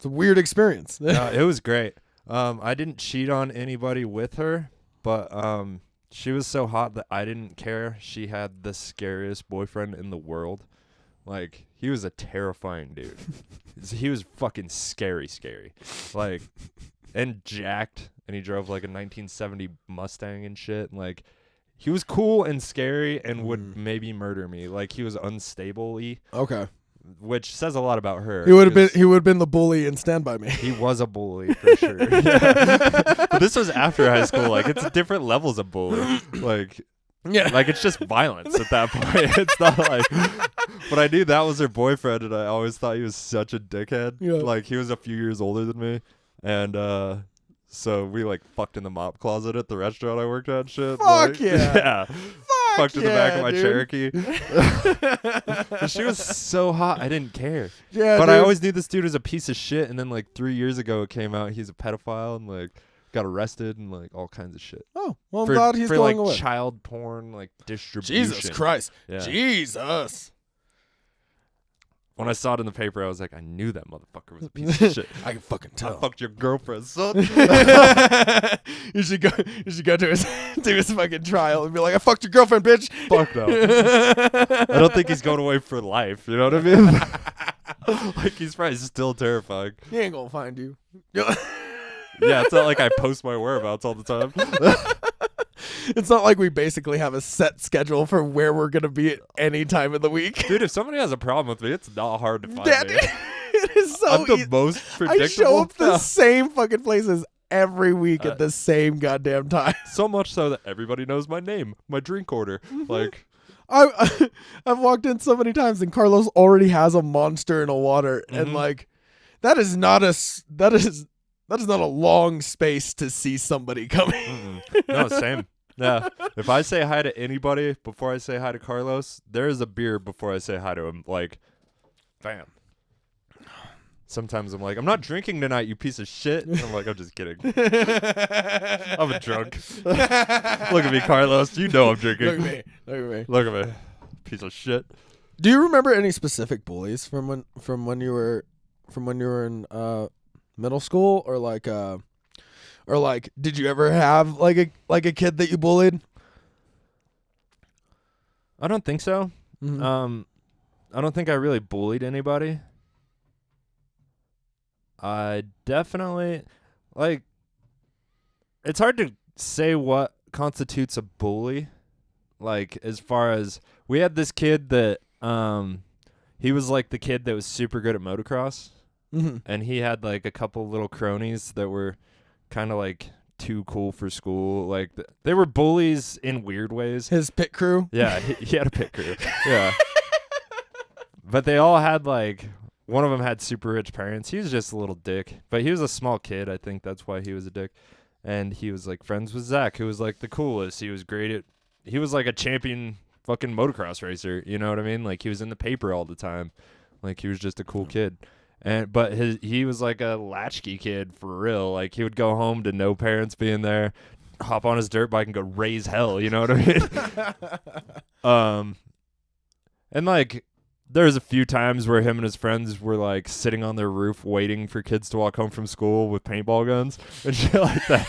a weird experience. No, it was great. I didn't cheat on anybody with her, but she was so hot that I didn't care. She had the scariest boyfriend in the world. Like, he was a terrifying dude. He was fucking scary. Like, and jacked, and he drove like a 1970 Mustang and shit. And like, he was cool and scary and would maybe murder me. Like, he was unstable-y. Okay. Which says a lot about her. He would have been the bully in Stand By Me. He was a bully for sure. Yeah. But this was after high school. Like, it's different levels of bully. Like, yeah, like it's just violence at that point. It's not like. But I knew that was her boyfriend, and I always thought he was such a dickhead. Yeah. Like, he was a few years older than me, and so we like fucked in the mop closet at the restaurant I worked at. And shit. Fuck like, yeah. Yeah. Fucked in the back of my dude. Cherokee. But she was so hot, I didn't care. Yeah, but dude. I always knew this dude was a piece of shit. And then like 3 years ago, it came out he's a pedophile and like got arrested and like all kinds of shit. Oh, well, I'm glad he's for going like away. child porn, like distribution. Jesus Christ. Yeah. Jesus. When I saw it in the paper, I was like, I knew that motherfucker was a piece of shit. I can fucking tell. I fucked your girlfriend, son. You should go to his fucking trial and be like, "I fucked your girlfriend, bitch." Fuck no. I don't think he's going away for life. You know what I mean? Like, he's probably still terrifying. He ain't gonna find you. Yeah, it's not like I post my whereabouts all the time. It's not like we basically have a set schedule for where we're gonna be at any time of the week. Dude, if somebody has a problem with me, it's not hard to find Yeah, me. dude, it is so I'm the easy. most predictable. I show up the same fucking places every week at the same goddamn time. So much so that everybody knows my name, my drink order. Like, I've walked in so many times and Carlos already has a Monster and a water, and like that is not a long space to see somebody coming. No, same. Yeah. If I say hi to anybody before I say hi to Carlos, there is a beer before I say hi to him. Like, bam. Sometimes I'm like, I'm not drinking tonight, you piece of shit. And I'm like, I'm just kidding. I'm a drunk. Look at me, Carlos. You know I'm drinking. Look at me. Look at me. Piece of shit. Do you remember any specific bullies from when you were in middle school, or like did you ever have like a kid that you bullied? I don't think so. Mm-hmm. I don't think I really bullied anybody. I definitely, like, it's hard to say what constitutes a bully. Like, as far as, we had this kid that, he was like the kid that was super good at motocross. Mm-hmm. And he had like a couple little cronies that were kind of like too cool for school. Like, they were bullies in weird ways. His pit crew? Yeah, he had a pit crew. Yeah. But they all had like, one of them had super rich parents. He was just a little dick. But he was a small kid. I think that's why he was a dick. And he was like friends with Zach, who was like the coolest. He was great at, he was like a champion fucking motocross racer. You know what I mean? Like, he was in the paper all the time. Like, he was just a cool kid. But he was like a latchkey kid for real. Like, he would go home to no parents being there, hop on his dirt bike and go raise hell. You know what I mean? And like, there was a few times where him and his friends were like sitting on their roof waiting for kids to walk home from school with paintball guns and shit like that.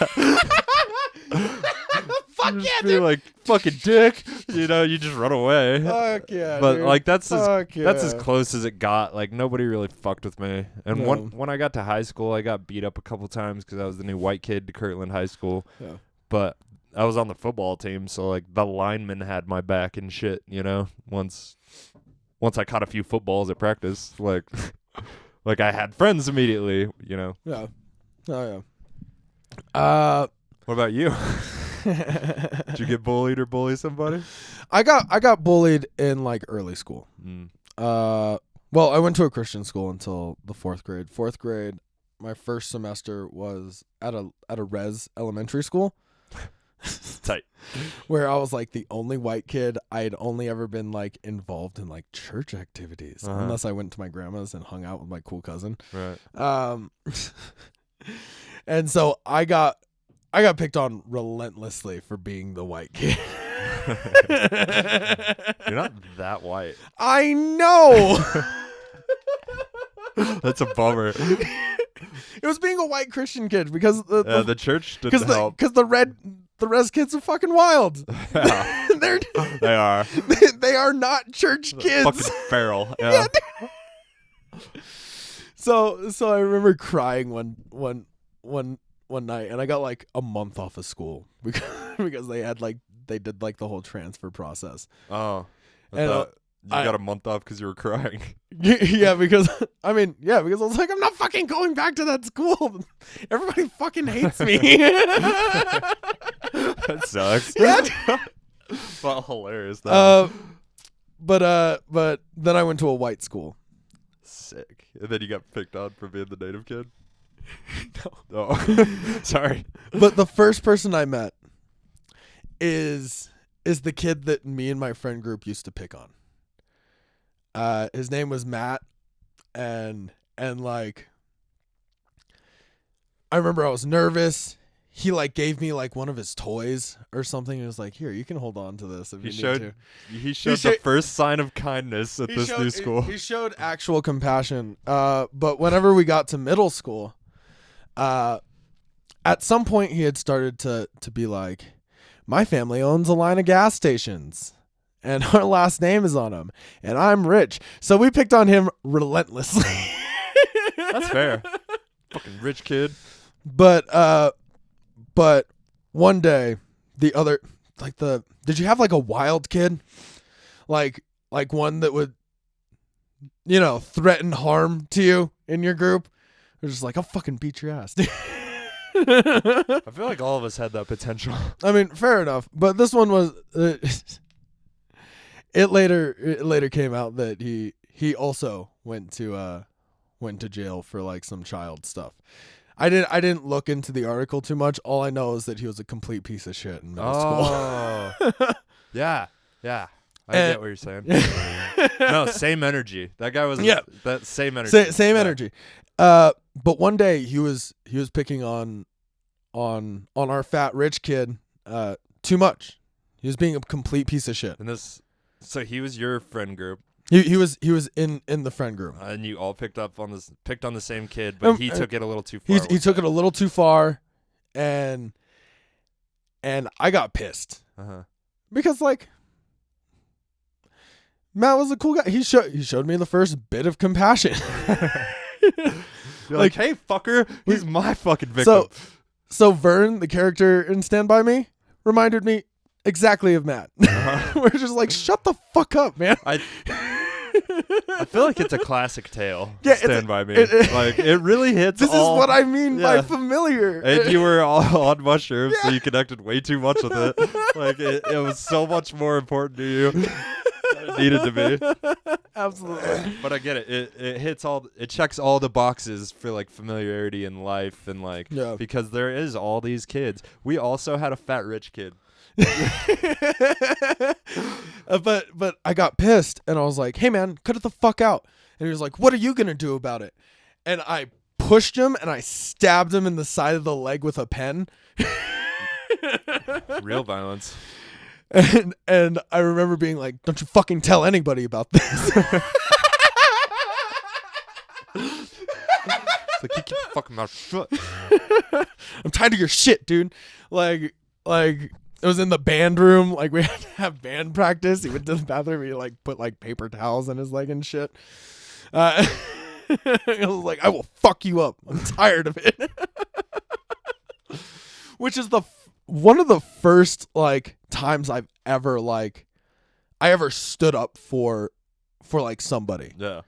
Fuck You yeah, just be dude. like, fucking dick. You know, you just run away. Fuck yeah, But dude. like, that's Fuck as yeah. close as it got. Like, nobody really fucked with me. And No. when I got to high school, I got beat up a couple times because I was the new white kid to Kirtland High School. Yeah. But I was on the football team, so like the linemen had my back and shit. You know, once I caught a few footballs at practice, like I had friends immediately. You know. Yeah. Oh yeah. What about you? Did you get bullied or bully somebody? I got bullied in like early school. Mm. Well, I went to a Christian school until the 4th grade. 4th grade, first semester was at a res elementary school. Tight. Where I was like the only white kid. I had only ever been like involved in like church activities, unless I went to my grandma's and hung out with my cool cousin. Right. And so I got picked on relentlessly for being the white kid. You're not that white. I know. That's a bummer. It was being a white Christian kid because the church didn't help. Because the res kids are fucking wild. Yeah. They are. They are not church kids. Fucking feral. Yeah. So I remember crying one night, and I got like a month off of school because they did like the whole transfer process. Oh. And you got a month off because you were crying. Yeah, because I was like, I'm not fucking going back to that school. Everybody fucking hates me. That sucks. Yeah. Well, hilarious though. But then I went to a white school. Sick. And then you got picked on for being the native kid? No. Oh. Sorry. But the first person I met is the kid that me and my friend group used to pick on. His name was Matt, and like I remember I was nervous. He like gave me like one of his toys or something. He was like, "Here, you can hold on to this if you need to." He showed the first sign of kindness at this new school. He showed actual compassion. But whenever we got to middle school, at some point he had started to be like, "My family owns a line of gas stations, and our last name is on them, and I'm rich." So we picked on him relentlessly. That's fair. Fucking rich kid. But one day, did you have like a wild kid? Like one that would, threaten harm to you in your group? They're just like, I'll fucking beat your ass, dude. I feel like all of us had that potential. I mean, fair enough. But this one was, it later came out that he also went to jail for like some child stuff. I didn't look into the article too much. All I know is that he was a complete piece of shit in middle school. Yeah. I get what you're saying. No, same energy. That guy was that same energy. Same energy. But one day he was picking on our fat rich kid too much. He was being a complete piece of shit. So he was your friend group. He was in the friend group, and you all picked on the same kid, but he took it a little too far. He took it a little too far, and I got pissed because like Matt was a cool guy. He showed me the first bit of compassion. You're like, hey fucker, he's my fucking victim. So Vern, the character in Stand By Me, reminded me exactly of Matt. We're just like, shut the fuck up, man. I feel like it's a classic tale. Yeah, Stand By Me. Like it really hits. This is what I mean by familiar. And you were all on mushrooms, so you connected way too much with it. Like it was so much more important to you than it needed to be. Absolutely. But I get it. It checks all the boxes for like familiarity in life and like because there is all these kids. We also had a fat rich kid. But I got pissed and I was like, hey man, cut it the fuck out. And he was like, what are you gonna do about it? And I pushed him and I stabbed him in the side of the leg with a pen. Real violence. And I remember being like, don't you fucking tell anybody about this. It's like, you keep your fucking mouth shut. I'm tired of your shit, dude. Like it was in the band room. Like we had to have band practice. He went to the bathroom. He like put like paper towels in his leg and shit. I was like, I will fuck you up. I'm tired of it. Which is one of the first like times I've ever stood up for like somebody. Yeah.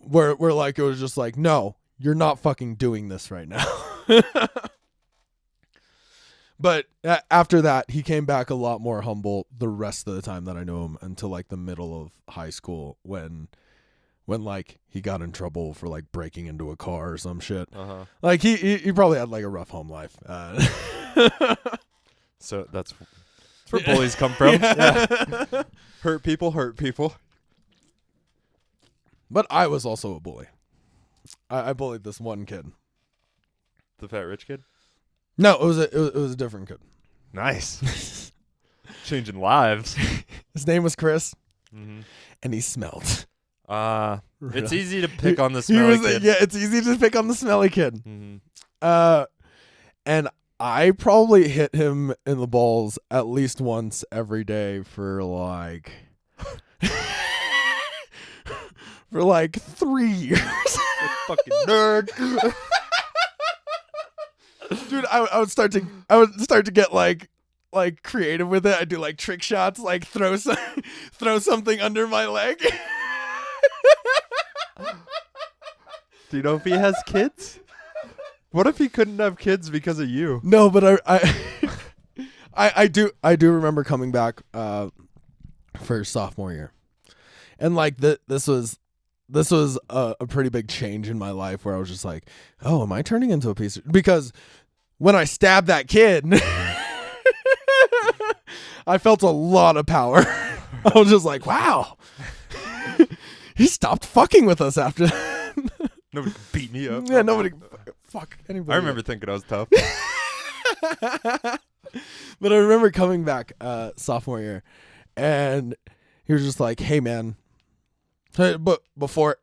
Where like it was just like, no, you're not fucking doing this right now. But after that, he came back a lot more humble the rest of the time that I knew him until like the middle of high school when when like he got in trouble for like breaking into a car or some shit. Like he probably had like a rough home life. So that's where bullies come from. Yeah. Hurt people. But I was also a bully. I bullied this one kid. The fat rich kid? No, it was a different kid. Nice. Changing lives. His name was Chris, Mm-hmm. and he smelled. It's easy to pick on the smelly kid. Yeah, it's easy to pick on the smelly kid. Mm-hmm. And I probably hit him in the balls at least once every day for like for like 3 years. Fucking nerd. Dude, I would start to get like creative with it. I'd do like trick shots, like throw something under my leg. Do you know if he has kids? What if he couldn't have kids because of you? No, but I do remember coming back for sophomore year, and like this was a pretty big change in my life where I was just like, oh, am I turning into a piece of... Because when I stabbed that kid, I felt a lot of power. I was just like, wow, he stopped fucking with us after that. Nobody could beat me up. Yeah, nobody. Fuck anybody. I remember thinking I was tough. But I remember coming back sophomore year, and he was just like, hey, man. But before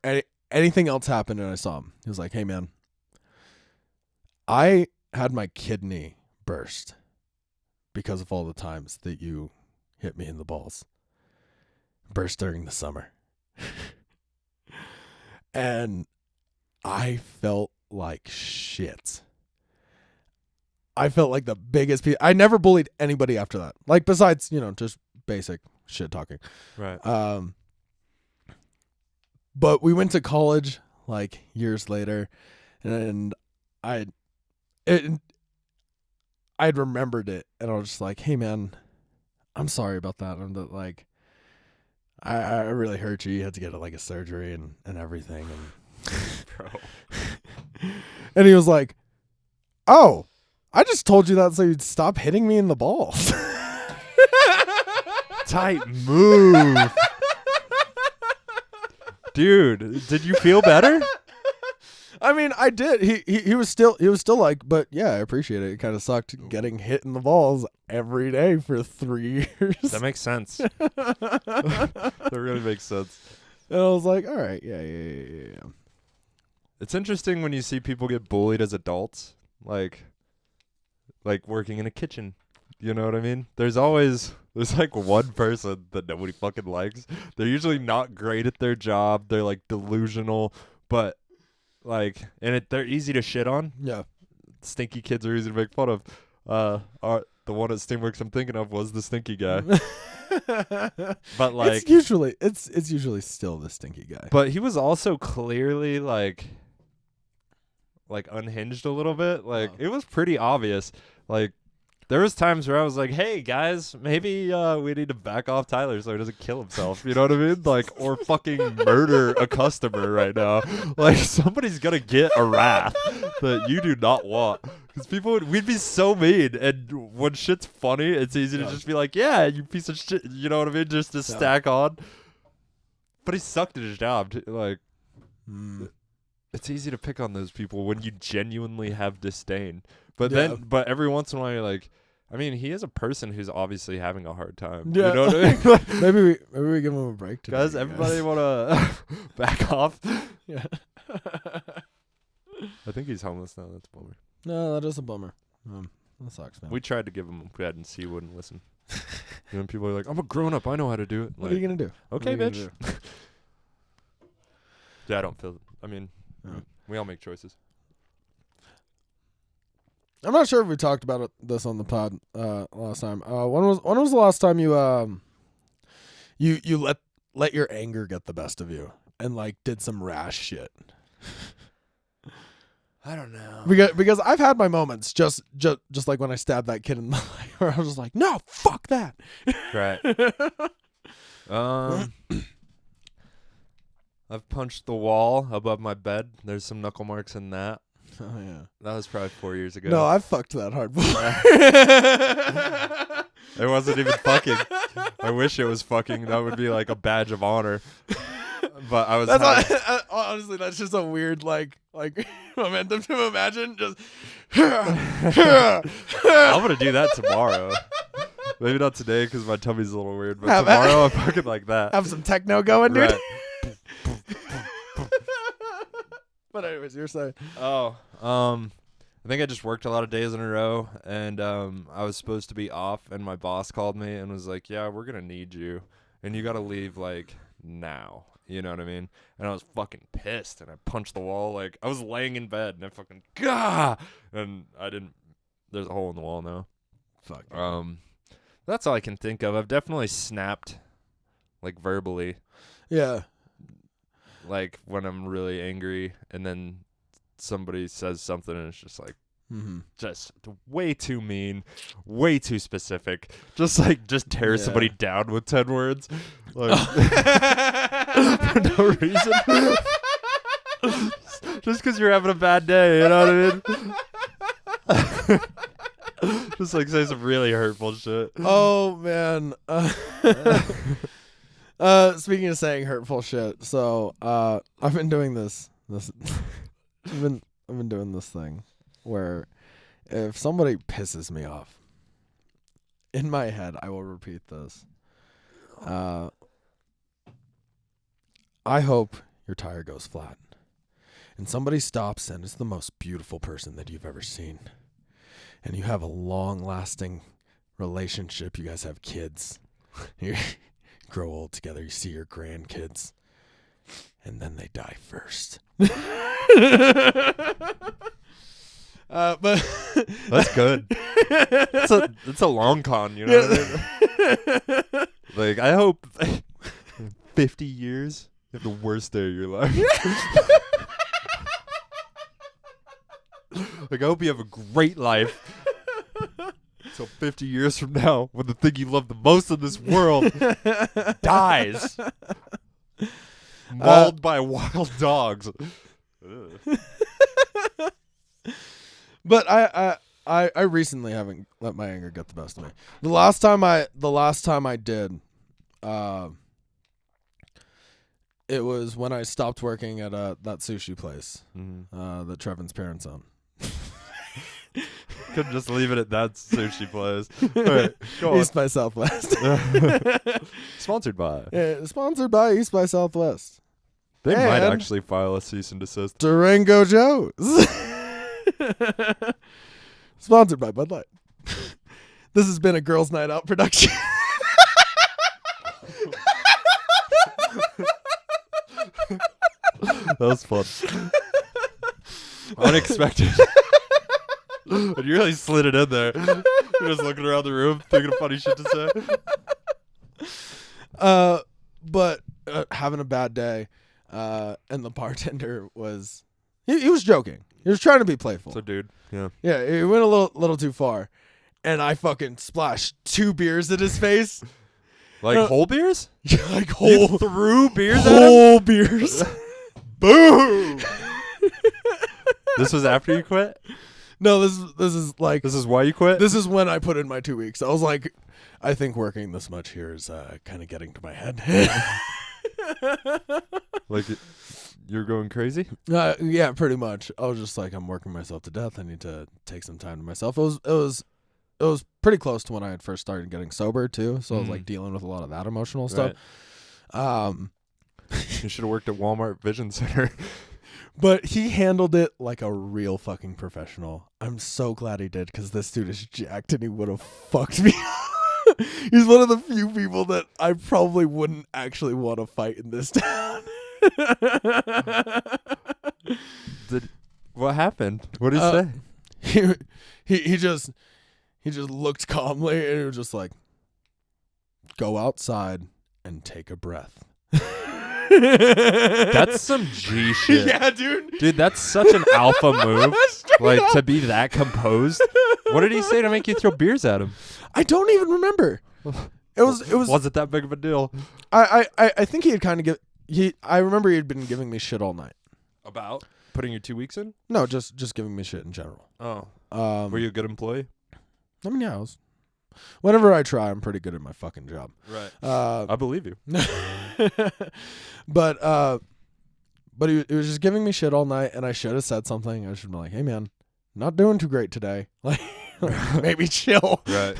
anything else happened and I saw him, he was like, hey, man, I had my kidney burst because of all the times that you hit me in the balls. Burst during the summer. And I felt like shit. I felt like the biggest piece. I never bullied anybody after that. Like, besides, just basic shit talking. Right. But we went to college like years later, and I'd remembered it, and I was just like, hey man, I'm sorry about that. I'm like, I really hurt you. You had to get like a surgery and everything. And Bro. And he was like, oh, I just told you that so you'd stop hitting me in the balls. Tight move. Dude, did you feel better? I mean, I did. He was still like, but yeah, I appreciate it. It kind of sucked getting hit in the balls every day for 3 years. That makes sense. That really makes sense. And I was like, all right, yeah. It's interesting when you see people get bullied as adults, like working in a kitchen. You know what I mean? There's like one person that nobody fucking likes. They're usually not great at their job. They're like delusional, but like, and they're easy to shit on. Yeah. Stinky kids are easy to make fun of. The one at Steamworks I'm thinking of was the stinky guy. But like, it's usually still the stinky guy. But he was also clearly like unhinged a little bit. Like, it was pretty obvious. Like, there was times where I was like, hey guys, maybe we need to back off Tyler so he doesn't kill himself. You know what I mean? Like, or fucking murder a customer right now. Like, somebody's gonna get a wrath that you do not want. Because we'd be so mean. And when shit's funny, it's easy to just be like, yeah, you piece of shit. You know what I mean? Just to stack on. But he sucked at his job. Like, it's easy to pick on those people when you genuinely have disdain. But but every once in a while you're like, I mean, he is a person who's obviously having a hard time. Yeah. You know what I mean? maybe we give him a break today. Guys, everybody want to back off? Yeah. I think he's homeless now. That's a bummer. No, that is a bummer. That sucks, man. We tried to give him a bed and he wouldn't listen. You know, people are like, I'm a grown up. I know how to do it. What are you going to do? Okay, bitch. Yeah, I don't feel... I mean, we all make choices. I'm not sure if we talked about this on the pod last time. When was the last time you let your anger get the best of you and like did some rash shit? I don't know. Because I've had my moments just like when I stabbed that kid in the leg where I was just like, no, fuck that. Right. I've punched the wall above my bed. There's some knuckle marks in that. Oh yeah. That was probably 4 years ago. No, I fucked that hard before. It wasn't even fucking. I wish it was fucking. That would be like a badge of honor. But I was. Honestly, that's just a weird like momentum to imagine. Just. I'm gonna do that tomorrow. Maybe not today because my tummy's a little weird. But tomorrow I'm fucking like that. Have some techno going, dude. Right. But anyways, you're saying. Oh, I think I just worked a lot of days in a row, and I was supposed to be off, and my boss called me and was like, "Yeah, we're gonna need you, and you gotta leave like now." You know what I mean? And I was fucking pissed, and I punched the wall. Like I was laying in bed, and I fucking and I didn't. There's a hole in the wall now. Fuck. That's all I can think of. I've definitely snapped, like verbally. Yeah. Like when I'm really angry, and then somebody says something, and it's just like, just way too mean, way too specific. Just tear somebody down with 10 words, like for no reason. Just because you're having a bad day, you know what I mean? Just like say some really hurtful shit. Oh man. Speaking of saying hurtful shit, so I've been doing this I've been doing this thing where if somebody pisses me off, in my head I will repeat this. I hope your tire goes flat and somebody stops and it's the most beautiful person that you've ever seen. And you have a long-lasting relationship. You guys have kids. You grow old together. You see your grandkids. And then they die first. But that's good. It's a long con, you know what I mean? Like, I hope 50 years, you have the worst day of your life. Like, I hope you have a great life. So 50 years from now, when the thing you love the most in this world dies, mauled by wild dogs. But I recently haven't let my anger get the best of me. The last time I did, it was when I stopped working at that sushi place that Trevin's parents own. Couldn't just leave it at that sushi place. Right, go East by Southwest. Sponsored by. Yeah, sponsored by East by Southwest. They might actually file a cease and desist. Durango Joe's. Sponsored by Bud Light. This has been a Girls Night Out production. That was fun. Unexpected. And you really slid it in there. You're just looking around the room, thinking of funny shit to say. But having a bad day, and the bartender was, he was joking. He was trying to be playful. So, dude, yeah, he went a little too far, and I fucking splashed 2 beers in his face. Like whole beers? Like whole. You threw beers at him? Whole beers. Boom. This was after you quit? No, this is like. This is why you quit? This is when I put in my 2 weeks. I was like, I think working this much here is kind of getting to my head. Like, you're going crazy? Yeah, pretty much. I was just like, I'm working myself to death. I need to take some time to myself. It was pretty close to when I had first started getting sober too. So I was like dealing with a lot of that emotional stuff. You should have worked at Walmart Vision Center. But he handled it like a real fucking professional. I'm so glad he did, because this dude is jacked and he would have fucked me. He's one of the few people that I probably wouldn't actually want to fight in this town. What happened? What did he say? He just looked calmly and he was just like, go outside and take a breath. That's some G shit. Yeah, dude. Dude, that's such an alpha move. Like, to be that composed. What did he say to make you throw beers at him? I don't even remember. It was. Wasn't that big of a deal? I think he had kind of I remember he'd been giving me shit all night. About putting your 2 weeks in? No, just giving me shit in general. Oh. Were you a good employee? I mean, yeah, whenever I try, I'm pretty good at my fucking job. Right. I believe you. But he was just giving me shit all night, and I should have said something. I should have been like, hey, man, not doing too great today. Like maybe chill. Right.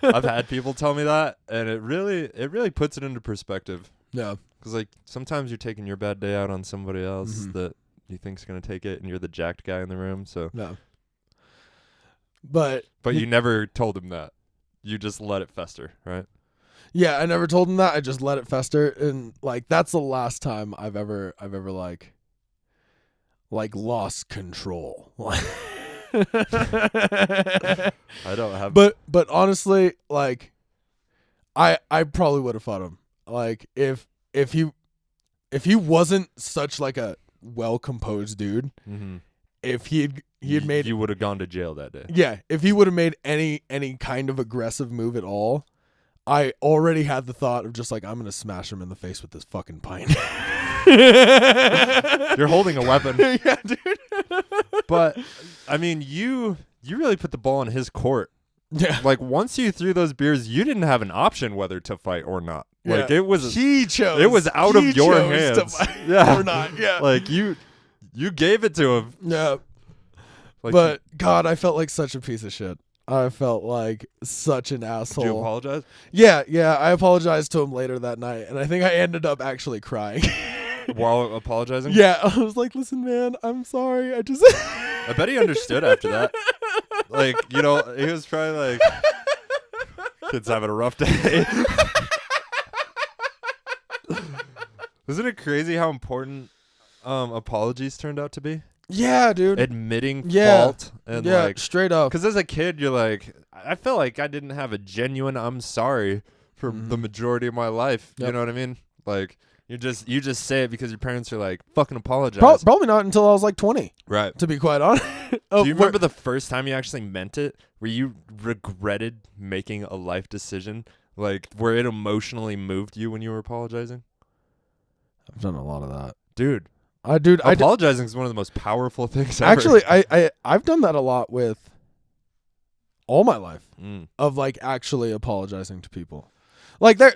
I've had people tell me that, and it really puts it into perspective. Yeah. Because, like, sometimes you're taking your bad day out on somebody else that you think's going to take it, and you're the jacked guy in the room, so. No. But you never told him that. You just let it fester, right? Yeah, I never told him that. I just let it fester, and like that's the last time I've ever like lost control. I don't have. But honestly, like I probably would have fought him. Like if he wasn't such like a well composed dude, if he had made, you would have gone to jail that day. Yeah, if he would have made any kind of aggressive move at all, I already had the thought of just like, I'm gonna smash him in the face with this fucking pint. You're holding a weapon. Yeah, dude. But I mean, you really put the ball in his court. Yeah. Like once you threw those beers, you didn't have an option whether to fight or not. Like Yeah. it was He chose. It was out of your chose hands. to fight Yeah. or not. Yeah. Like you gave it to him. Yeah. Like, But God, I felt like such a piece of shit. I felt like such an asshole. did you apologize? Yeah. I apologized to him later that night, and I think I ended up actually crying. While apologizing? Yeah, I was like, listen, man, I'm sorry. I just. I bet he understood after that. Like, you know, he was probably like, kid's having a rough day. Isn't it crazy how important apologies turned out to be? Yeah, dude. Admitting Yeah. fault and Yeah, like straight up. because as a kid you're like, I felt like I didn't have a genuine I'm sorry for the majority of my life. Yep. You know what I mean? Like you just say it because your parents are like, fucking apologize. Probably not until I was like 20, Right. to be quite honest. Do you remember the first time you actually meant it, where you regretted making a life decision, like where it emotionally moved you when you were apologizing? I've done a lot of that, Dude. Dude, Apologizing is one of the most powerful things ever. actually, I've done that a lot with all my life of like actually apologizing to people. Like there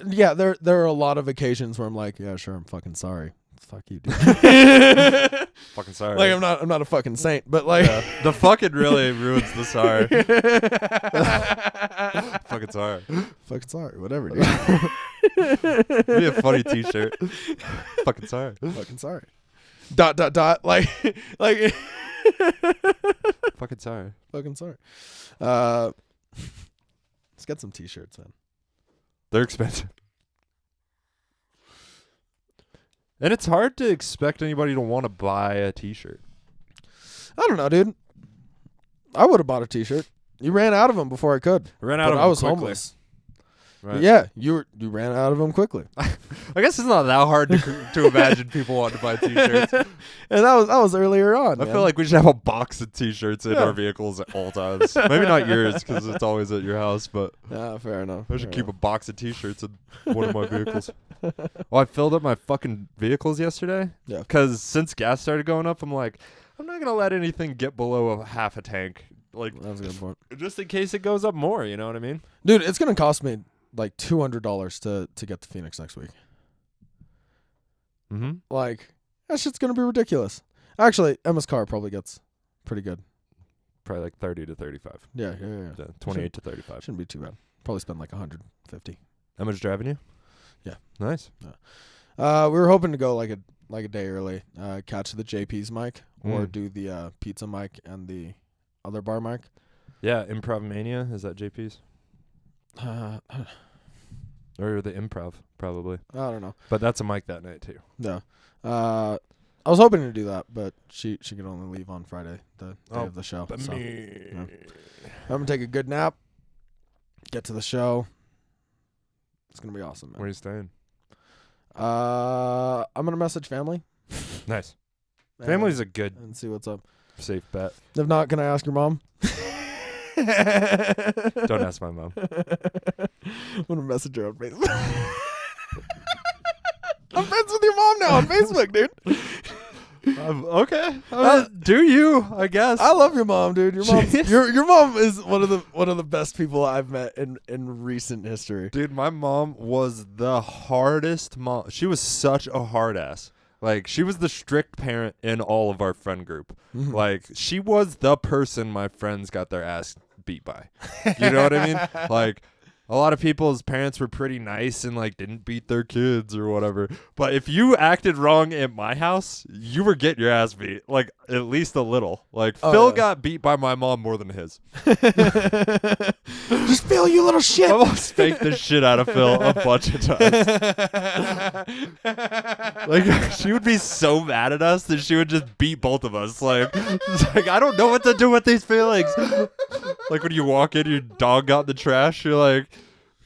are a lot of occasions where I'm like, yeah, sure, I'm fucking sorry. Fuck you, dude. Fucking sorry. Like I'm not a fucking saint, but like the fucking really ruins the sorry. Fucking sorry. fucking sorry, whatever, dude. Be a funny T-shirt. Fucking sorry. Fucking sorry. ... like Fucking sorry. fucking sorry. Let's get some T-shirts then. They're expensive. And it's hard to expect anybody to want to buy a T-shirt. I don't know, dude. I would have bought a T-shirt. You ran out of them before I could. I ran out of them I was quickly. homeless. Right. Yeah, you ran out of them quickly. I guess it's not that hard to imagine people wanting to buy T-shirts. And that was earlier on. I feel like we should have a box of T-shirts in Yeah. our vehicles at all times. Maybe not yours because it's always at your house, but yeah, fair enough. I should keep a box of T-shirts in one of my vehicles. Well, I filled up my fucking vehicles yesterday. Yeah. Because since gas started going up, I'm like, I'm not gonna let anything get below a half a tank. Like, That's a good point, just in case it goes up more. You know what I mean? dude. It's gonna cost me like $200 to get to Phoenix next week. Mm-hmm. Like that shit's gonna be ridiculous. Actually, Emma's car probably gets pretty good. Probably like 30 to 35. Yeah. 28 to 35. Shouldn't be too bad. Probably spend like 150. How much driving you? Yeah. Nice. We were hoping to go like a day early, catch the JP's mic or Mm. do the pizza mic and the other bar mic. Yeah, Improv Mania, is that JP's? I Or the Improv, probably. don't know. But that's a mic that night, too. No. I was hoping to do that, but she could only leave on Friday, the day of the show. So I'm gonna take a good nap, get to the show. It's gonna be awesome, man. Where are you staying? I'm gonna message family. Nice. and- Family's a good, and see what's up. safe bet. If not, can I ask your mom? Don't ask my mom. I'm gonna message her on Facebook. I'm friends with your mom now on Facebook, dude. Okay. Do you? I guess. I love your mom, dude. Your mom, Jeez. your mom is one of the best people I've met in recent history. Dude, my mom was the hardest mom. She was such a hard ass. Like, she was the strict parent in all of our friend group. Mhm. Like, she was the person my friends got their ass beat by. You know what I mean? Like, a lot of people's parents were pretty nice and, like, didn't beat their kids or whatever. But if you acted wrong at my house, you were getting your ass beat. Like, at least a little. Like, Phil got beat by my mom more than his. Just Phil, you little shit. I almost spanked the shit out of Phil a bunch of times. Like, she would be so mad at us that she would just beat both of us. Like, it's like, I don't know what to do with these feelings. Like, when you walk in, your dog got in the trash, you're like,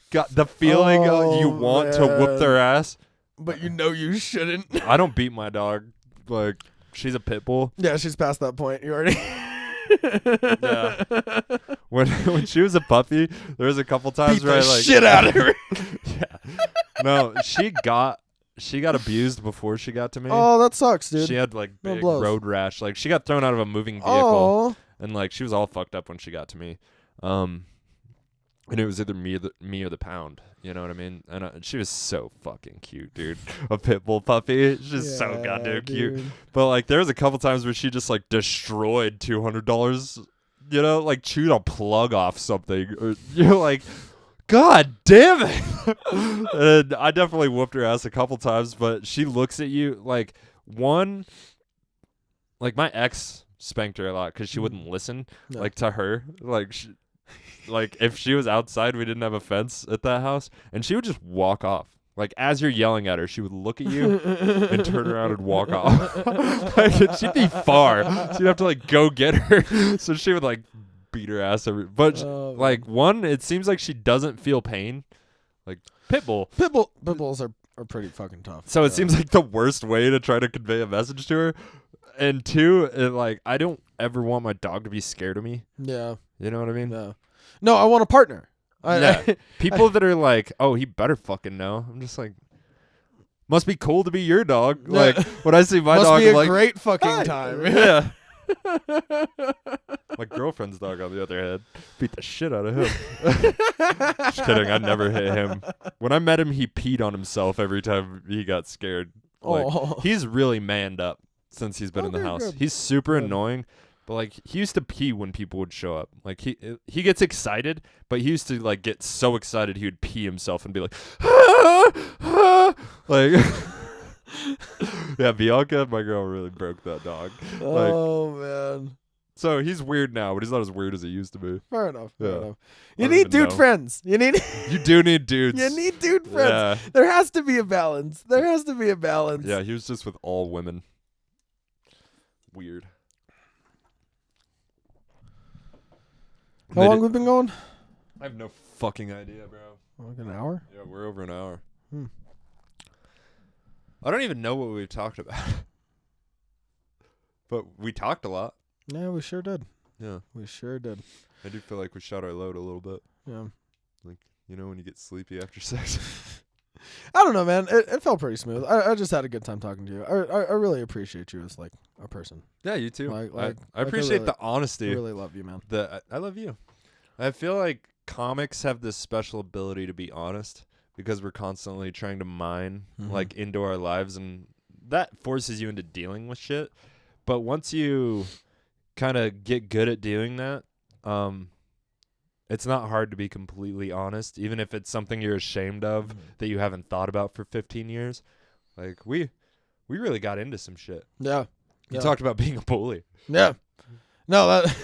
got the feeling you want to whoop their ass. But you know you shouldn't. I don't beat my dog. Like, she's a pit bull. Yeah, she's past that point. You already. Yeah. When she was a puppy, there was a couple times Beat where the I, like, shit out of her. Yeah. No, she got abused before she got to me. Oh, that sucks, dude. She had like No big blows. road rash. Like, she got thrown out of a moving vehicle, Oh. and like she was all fucked up when she got to me. And it was either me or the pound. You know what I mean? And she was so fucking cute, dude. A pit bull puppy. She's just so Yeah, goddamn cute. dude. But like, there was a couple times where she just like destroyed $200. You know, like chewed a plug off something. Or you're like, God damn it. And I definitely whooped her ass a couple times, but she looks at you like like my ex spanked her a lot because she wouldn't listen. No. Like to her, like if she was outside, we didn't have a fence at that house, and she would just walk off. Like, as you're yelling at her, she would look at you and turn around and walk off. Like, she'd be far. So you'd have to, like, go get her. So she would, like, beat her ass. But, like, it seems like she doesn't feel pain. Like, pit bull. Pit bulls are pretty fucking tough. So it seems like the worst way to try to convey a message to her. And two, like, I don't ever want my dog to be scared of me. Yeah. You know what I mean? No, I want a partner. People that are like, oh, he better fucking know. I'm just like, must be cool to be your dog. Like, when I see my Must dog, be I'm a like, great fucking "Hi." time. Yeah. My girlfriend's dog, on the other hand, beat the shit out of him. Just kidding. I never hit him. When I met him, he peed on himself every time he got scared. Like, he's really manned up since he's been in the Okay, house. good. He's super Good. annoying. But, like, he used to pee when people would show up. Like, he gets excited, but he used to, like, get so excited he would pee himself and be like, like, yeah, Bianca, my girl, really broke that dog. Oh, man. So he's weird now, but he's not as weird as he used to be. Fair enough. Yeah. Fair enough. I You don't need even dude know. friends. You need You do need dudes. you need dude friends. Yeah. There has to be a balance. There has to be a balance. Yeah, he was just with all women. Weird. How long we been going? I have no fucking idea, bro. Like an hour? Yeah, we're over an hour. Hmm. I don't even know what we talked about. But we talked a lot. Yeah, we sure did. Yeah. We sure did. I do feel like we shot our load a little bit. Yeah. Like, you know when you get sleepy after sex? I don't know, man. It felt pretty smooth. I just had a good time talking to you. I really appreciate you as like a person. Yeah, you too. Like, I appreciate really, the honesty. I really love you, man. I love you. I feel like comics have this special ability to be honest because we're constantly trying to mine like into our lives, and that forces you into dealing with shit. But once you kind of get good at doing that, it's not hard to be completely honest, even if it's something you're ashamed of that you haven't thought about for 15 years. Like we really got into some shit. Yeah. You talked about being a bully. Yeah. No, that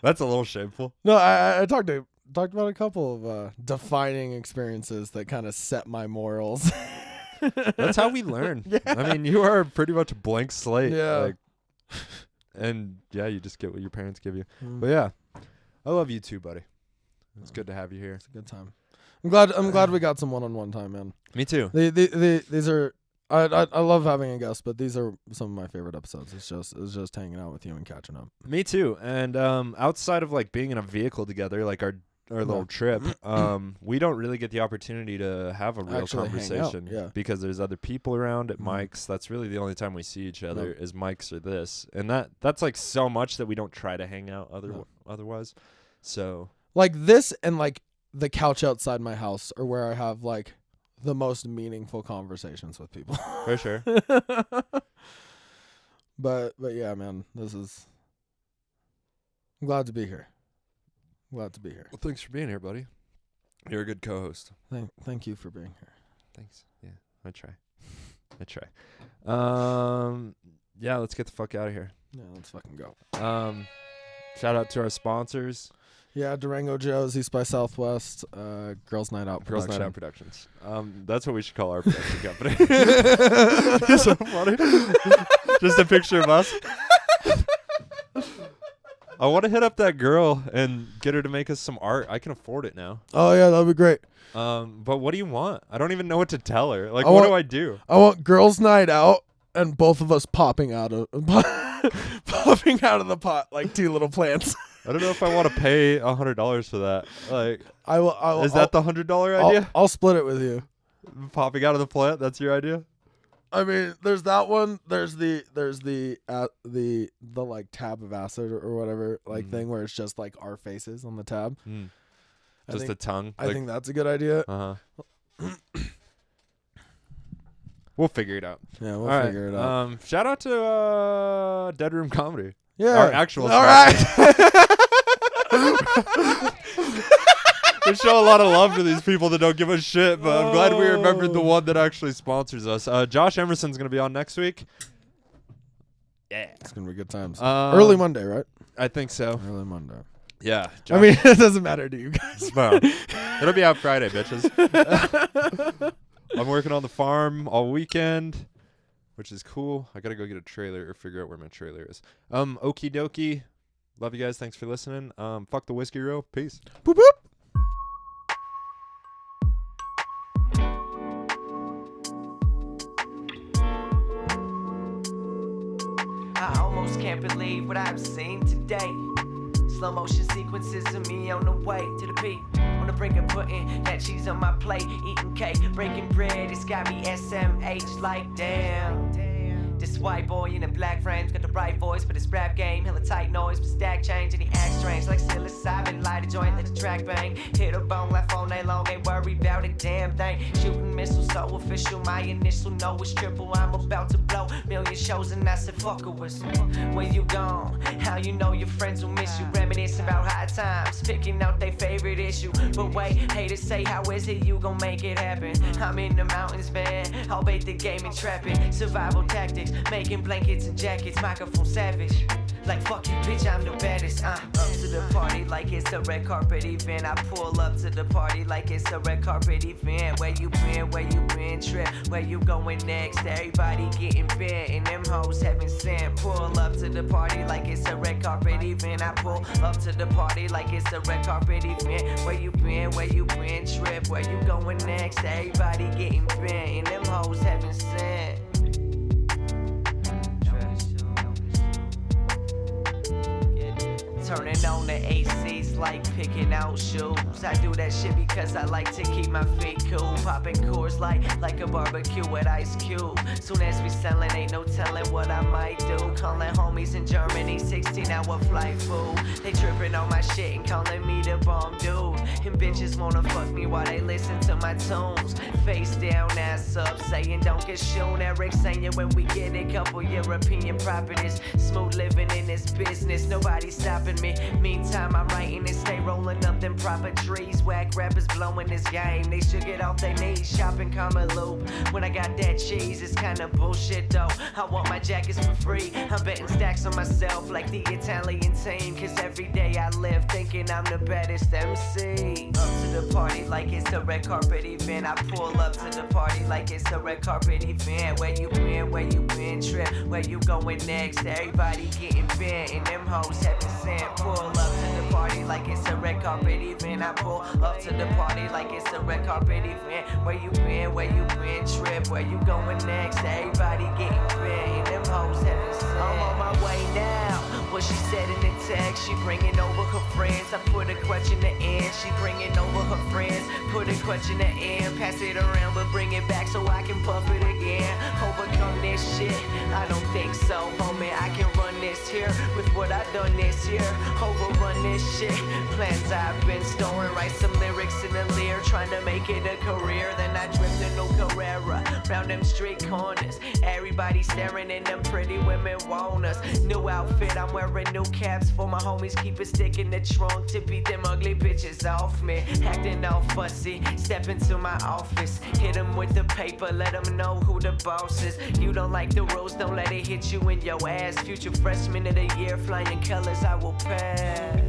That's a little shameful. No, I talked about a couple of defining experiences that kind of set my morals. That's how we learn. Yeah. I mean, you are pretty much a blank slate. Yeah. Like, and yeah, you just get what your parents give you. Mm. But yeah, I love you too, buddy. It's good to have you here. It's a good time. I'm glad we got some one-on-one time, man. Me too. These are I love having a guest, but these are some of my favorite episodes. It's just hanging out with you and catching up. Me too. And outside of like being in a vehicle together, like our little trip, we don't really get the opportunity to have a real Actually hang out, conversation yeah. because there's other people around at Mike's. That's really the only time we see each other is Mike's or this, and that's like so much that we don't try to hang out otherwise. So like this and like the couch outside my house are where I have like the most meaningful conversations with people. for sure. But yeah, man, I'm glad to be here. Glad to be here. Well, thanks for being here, buddy. You're a good co-host. Thank you for being here. Thanks. Yeah, I try. Yeah, let's get the fuck out of here. Yeah, let's fucking go. Shout out to our sponsors. Yeah, Durango Joe's, East by Southwest, Girls Night Out Girls Production. Night Out Productions. That's what we should call our production company. So funny. Just a picture of us. I want to hit up that girl and get her to make us some art. I can afford it now. Oh yeah, that'd be great. But what do you want? I don't even know what to tell her. Like, what do I do? I want Girls Night Out and both of us popping out of the pot like two little plants. I don't know if I want to pay $100 for that. Like, I will. Is that the $100 idea? I'll split it with you. Popping out of the plant? That's your idea? I mean, there's that one. There's the like tab of acid or whatever like thing where it's just like our faces on the tab. Just the tongue. I think that's a good idea. We'll figure it out. Yeah, we'll figure it out. Shout out to Dead Room Comedy. Yeah, our actual. All right. We show a lot of love to these people that don't give a shit, but I'm glad we remembered the one that actually sponsors us. Josh Emerson's going to be on next week. Yeah. It's going to be good times. Early Monday, right? I think so. Early Monday. Yeah. I mean, it doesn't matter to you guys. Well, it'll be out Friday, bitches. I'm working on the farm all weekend, which is cool. I got to go get a trailer or figure out where my trailer is. Okie dokie. Love you guys. Thanks for listening. Fuck the Whiskey Row. Peace. Boop, boop. I almost can't believe what I've seen today. Slow motion sequences of me on the way to the beat. On the brink of putting that cheese on my plate. Eating cake, breaking bread, it's got me SMH like damn. This white boy in the black frames got the right voice for this rap game. Hella tight noise, but stack change and he acts strange. Like psilocybin, light a joint, let the track bang. Hit a bone, left all day long, ain't worried about a damn thing. Shooting missiles so official, my initial no is triple. I'm about to blow million shows and I said fuck a whistle. When you gone, how you know your friends will miss you? Reminiscing about high times, picking out their favorite issue. But wait, haters say how is it you gon' make it happen? I'm in the mountains, man, I'll bait the game and trapping. Survival tactics, making blankets and jackets, microphone savage. Like fuck you bitch, I'm the baddest. Up to the party like it's a red carpet event. I pull up to the party like it's a red carpet event. Where you been, trip, where you going next? Everybody getting bent and them hoes heaven sent. Pull up to the party like it's a red carpet event. I pull up to the party like it's a red carpet event. Where you been, trip, where you going next? Everybody getting bent and them hoes heaven sent. Turning on the ACs like picking out shoes. I do that shit because I like to keep my feet cool. Popping Coors like a barbecue with Ice Cube. Soon as we sellin', ain't no telling what I might do. Calling homies in Germany, 16-hour flight fool. They tripping on my shit and calling me the bomb dude. And bitches wanna fuck me while they listen to my tunes. Face down, ass up, saying don't get shown. Eric saying when we get a couple European properties. Smooth living in this business, nobody stopping me. Meantime, I'm writing and stay rolling up them proper trees. Whack rappers blowing this game. They should get off their knees, shopping karma loop. When I got that cheese, it's kinda bullshit though. I want my jackets for free. I'm betting stacks on myself like the Italian team. Cause every day I live thinking I'm the baddest MC. Up to the party like it's a red carpet event. I pull up to the party like it's a red carpet event. Where you been, trip, where you going next? Everybody getting bent and them hoes heaven sent. Pull up to the party like it's a red carpet event. I pull up to the party like it's a red carpet event. Where you been, trip, where you going next? Everybody getting bent and them hoes heaven sent. I'm on my way now. what she said in the text. She bringing over her friends. I put a clutch in the end. She bringing over her friends. Put a clutch in the end. Pass it around, but bring it back so I can puff it again. Overcome this shit? I don't think so, homie. I can run this here with what I done this year. Overrun this shit. Plans I've been storing. Write some lyrics in the leer. Trying to make it a career. Then I drift a new Carrera. Round them street corners. Everybody staring and them pretty women want us. New outfit, I'm wearing new caps for my homies. Keep it stick in the trunk to beat them ugly bitches off me. Acting all fussy. Step into my office. Hit them with the paper. Let them know who the boss is. You don't like the rules, don't let it hit you in your ass. Future freshman of the year, flying colors I will pass.